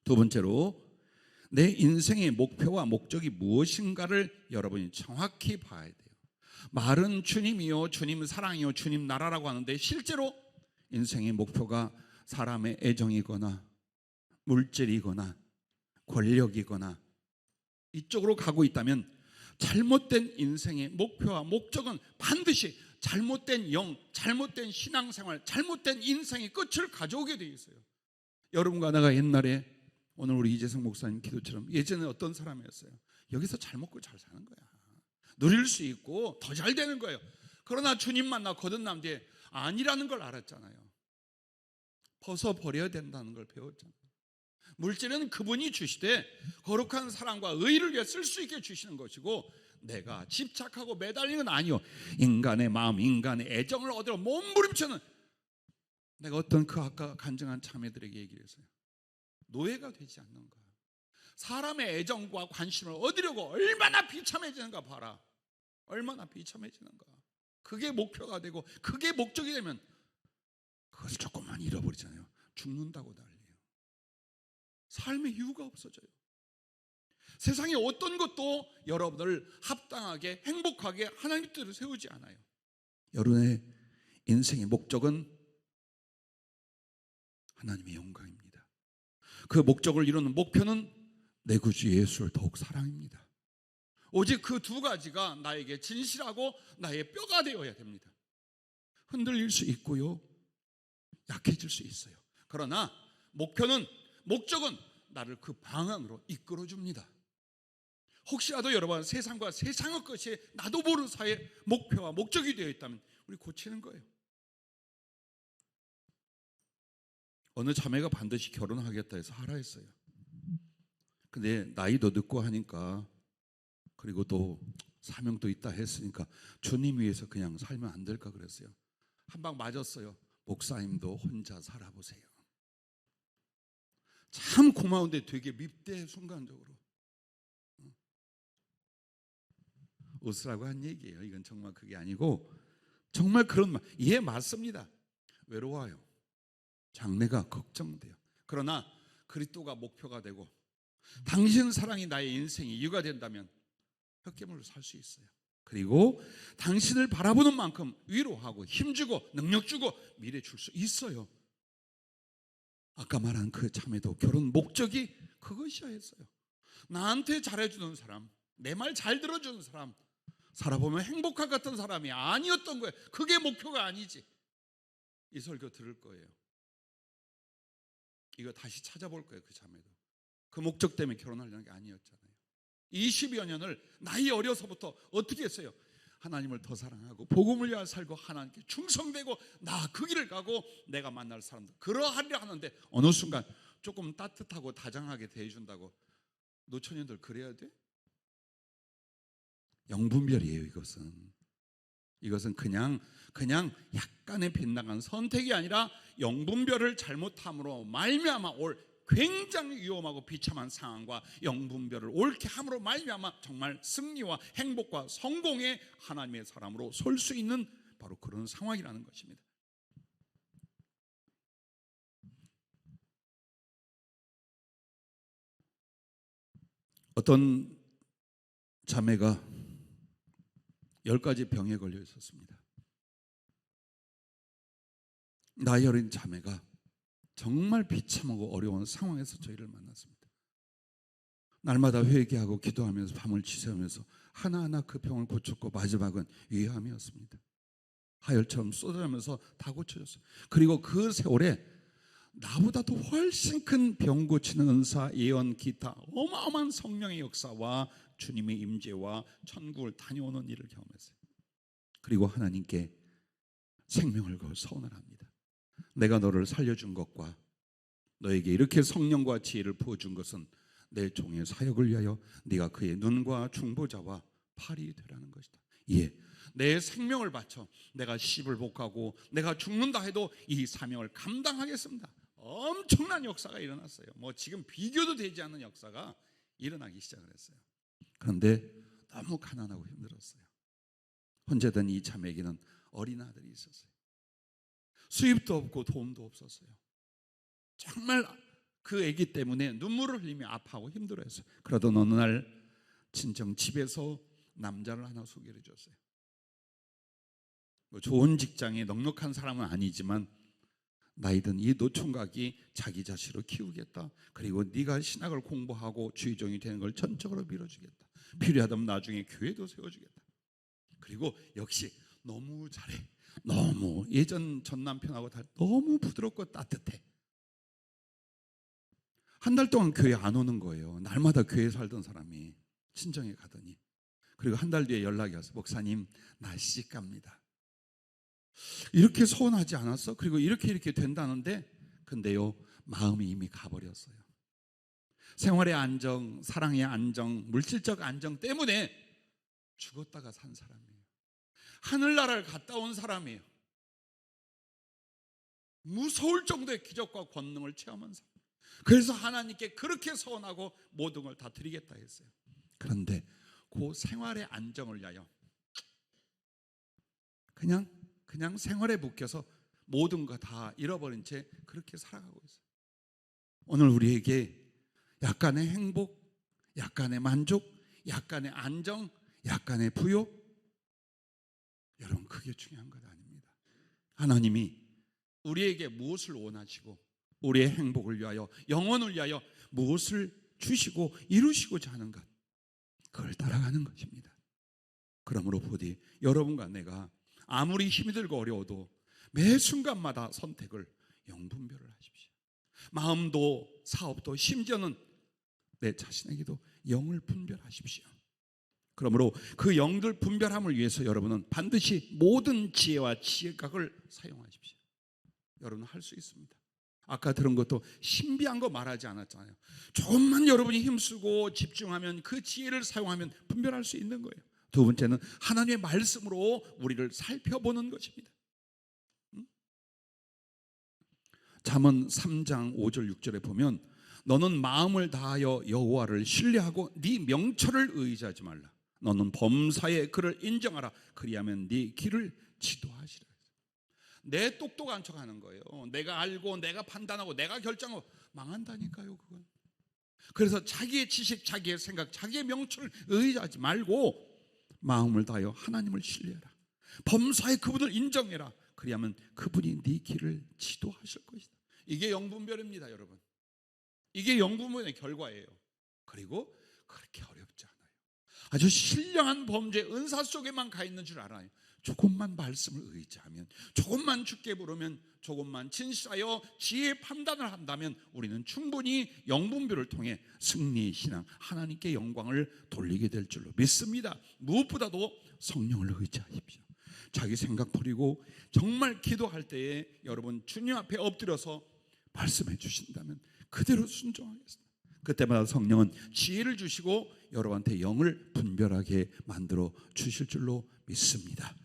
두 번째로, 내 인생의 목표와 목적이 무엇인가를 여러분이 정확히 봐야 돼요. 말은 주님이요, 주님 사랑이요, 주님 나라라고 하는데, 실제로 인생의 목표가 사람의 애정이거나 물질이거나 권력이거나 이쪽으로 가고 있다면, 잘못된 인생의 목표와 목적은 반드시 잘못된 영, 잘못된 신앙생활, 잘못된 인생의 끝을 가져오게 되어 있어요. 여러분과 내가 옛날에, 오늘 우리 이재성 목사님 기도처럼 예전에 어떤 사람이었어요? 여기서 잘 먹고 잘 사는 거야. 누릴 수 있고 더 잘 되는 거예요. 그러나 주님 만나 거듭난 뒤에 아니라는 걸 알았잖아요. 벗어버려야 된다는 걸 배웠잖아요. 물질은 그분이 주시되 거룩한 사랑과 의를 위해 쓸 수 있게 주시는 것이고, 내가 집착하고 매달리는 건 아니요, 인간의 마음, 인간의 애정을 얻으러 몸부림치는, 내가 어떤 그 아까 간증한 자매들에게 얘기를 했어요. 노예가 되지 않는가. 사람의 애정과 관심을 얻으려고 얼마나 비참해지는가 봐라. 얼마나 비참해지는가. 그게 목표가 되고 그게 목적이 되면 그것을 조금만 잃어버리잖아요. 죽는다고 난리예요. 삶의 이유가 없어져요. 세상에 어떤 것도 여러분을 합당하게 행복하게 하나님 뜻을 세우지 않아요. 여러분의 인생의 목적은 하나님의 영광입니다. 그 목적을 이루는 목표는 내 구주 예수를 더욱 사랑입니다. 오직 그 두 가지가 나에게 진실하고 나의 뼈가 되어야 됩니다. 흔들릴 수 있고요, 약해질 수 있어요. 그러나 목적은 나를 그 방향으로 이끌어줍니다. 혹시라도 여러분 세상과 세상의 것이 나도 모르는 사이에 목표와 목적이 되어 있다면 우리 고치는 거예요. 어느 자매가 반드시 결혼하겠다 해서 하라 했어요. 근데 나이도 늦고 하니까, 그리고 또 사명도 있다 했으니까 주님 위해서 그냥 살면 안 될까 그랬어요. 한 방 맞았어요. 목사님도 혼자 살아보세요. 참 고마운데 되게 밉대. 순간적으로 웃으라고 한 얘기예요. 이건 정말 그게 아니고 정말 그런 말. 예, 맞습니다. 외로워요. 장래가 걱정돼요. 그러나 그리스도가 목표가 되고 당신 사랑이 나의 인생의 이유가 된다면 홧김으로 살 수 있어요. 그리고 당신을 바라보는 만큼 위로하고 힘주고 능력주고 미래 줄 수 있어요. 아까 말한 그 자매도 결혼 목적이 그것이야 했어요. 나한테 잘해주는 사람, 내 말 잘 들어주는 사람, 살아보면 행복할 것 같은 사람이 아니었던 거예요. 그게 목표가 아니지. 이 설교 들을 거예요. 이거 다시 찾아볼 거예요. 그 자매도 그 목적 때문에 결혼하려는 게 아니었잖아요. 20여 년을 나이 어려서부터 어떻게 했어요? 하나님을 더 사랑하고 복음을 위하여 살고 하나님께 충성되고 나 그 길을 가고 내가 만날 사람들 그러하려 하는데 어느 순간 조금 따뜻하고 다정하게 대해준다고 노처녀들 그래야 돼? 영분별이에요. 이것은 그냥 약간의 빗나간 선택이 아니라 영분별을 잘못함으로 말미암아 올 굉장히 위험하고 비참한 상황과 영분별을 옳게 함으로 말미암아 정말 승리와 행복과 성공의 하나님의 사람으로 설 수 있는 바로 그런 상황이라는 것입니다. 어떤 자매가 10가지 병에 걸려 있었습니다. 나이 어린 자매가 정말 비참하고 어려운 상황에서 저희를 만났습니다. 날마다 회개하고 기도하면서 밤을 지새우면서 하나하나 그 병을 고쳤고 마지막은 위암이었습니다. 하열처럼 쏟아지면서 다 고쳐졌어요. 그리고 그 세월에 나보다도 훨씬 큰 병 고치는 은사, 예언, 기타 어마어마한 성령의 역사와 주님의 임재와 천국을 다녀오는 일을 경험했어요. 그리고 하나님께 생명을 걸 서원을 합니다. 내가 너를 살려준 것과 너에게 이렇게 성령과 지혜를 부어준 것은 내 종의 사역을 위하여 네가 그의 눈과 중보자와 팔이 되라는 것이다. 예, 내 생명을 바쳐 내가 시집을 못 가고 내가 죽는다 해도 이 사명을 감당하겠습니다. 엄청난 역사가 일어났어요. 뭐 지금 비교도 되지 않는 역사가 일어나기 시작을 했어요. 그런데 너무 가난하고 힘들었어요. 혼자된 이 자매에게는 어린 아들이 있었어요. 수입도 없고 도움도 없었어요. 정말 그 아기 때문에 눈물을 흘리며 아파하고 힘들어했어요. 그러던 어느 날 친정 집에서 남자를 하나 소개해 줬어요. 뭐 좋은 직장에 넉넉한 사람은 아니지만 나이든 이 노총각이 자기 자식으로 키우겠다. 그리고 네가 신학을 공부하고 주의종이 되는 걸 전적으로 밀어주겠다. 필요하다면 나중에 교회도 세워주겠다. 그리고 역시 너무 잘해. 너무 예전 전 남편하고 너무 부드럽고 따뜻해. 한 달 동안 교회 안 오는 거예요. 날마다 교회에 살던 사람이 친정에 가더니. 그리고 한 달 뒤에 연락이 와서 목사님 나 시집 갑니다. 이렇게 서운하지 않았어? 그리고 이렇게 된다는데 근데요 마음이 이미 가버렸어요. 생활의 안정, 사랑의 안정, 물질적 안정 때문에 죽었다가 산 사람이에요. 하늘나라를 갔다 온 사람이에요. 무서울 정도의 기적과 권능을 체험한 사람. 그래서 하나님께 그렇게 서원하고 모든 걸 다 드리겠다 했어요. 그런데 그 생활의 안정을 위하여 그냥 생활에 묶여서 모든 거 다 잃어버린 채 그렇게 살아가고 있어요. 오늘 우리에게 약간의 행복, 약간의 만족, 약간의 안정, 약간의 부요, 여러분 그게 중요한 것 아닙니다. 하나님이 우리에게 무엇을 원하시고 우리의 행복을 위하여 영혼을 위하여 무엇을 주시고 이루시고자 하는 것, 그걸 따라가는 것입니다. 그러므로 부디 여러분과 내가 아무리 힘이 들고 어려워도 매 순간마다 선택을 영분별을 하십시오. 마음도 사업도 심지어는 내 자신에게도 영을 분별하십시오. 그러므로 그 영들 분별함을 위해서 여러분은 반드시 모든 지혜와 지혜각을 사용하십시오. 여러분은 할 수 있습니다. 아까 들은 것도 신비한 거 말하지 않았잖아요. 조금만 여러분이 힘쓰고 집중하면 그 지혜를 사용하면 분별할 수 있는 거예요. 두 번째는 하나님의 말씀으로 우리를 살펴보는 것입니다. 잠언 3장 5절 6절에 보면 너는 마음을 다하여 여호와를 신뢰하고 네 명철을 의지하지 말라. 너는 범사에 그를 인정하라. 그리하면 네 길을 지도하시라. 내 똑똑한 척하는 거예요. 내가 알고 내가 판단하고 내가 결정하고 망한다니까요. 그건. 그래서 자기의 지식, 자기의 생각, 자기의 명철을 의지하지 말고 마음을 다하여 하나님을 신뢰하라. 범사에 그분을 인정해라. 그리하면 그분이 네 길을 지도하실 것이다. 이게 영분별입니다, 여러분. 이게 영분별의 결과예요. 그리고 그렇게 어렵지 않아요. 아주 신령한 범죄 은사 속에만 가 있는 줄 알아요. 조금만 말씀을 의지하면, 조금만 주께 부르면, 조금만 진실하여 지혜의 판단을 한다면 우리는 충분히 영분별을 통해 승리의 신앙, 하나님께 영광을 돌리게 될 줄로 믿습니다. 무엇보다도 성령을 의지하십시오. 자기 생각 버리고 정말 기도할 때에 여러분 주님 앞에 엎드려서 말씀해 주신다면 그대로 순종하겠습니다. 그때마다 성령은 지혜를 주시고 여러분한테 영을 분별하게 만들어 주실 줄로 믿습니다.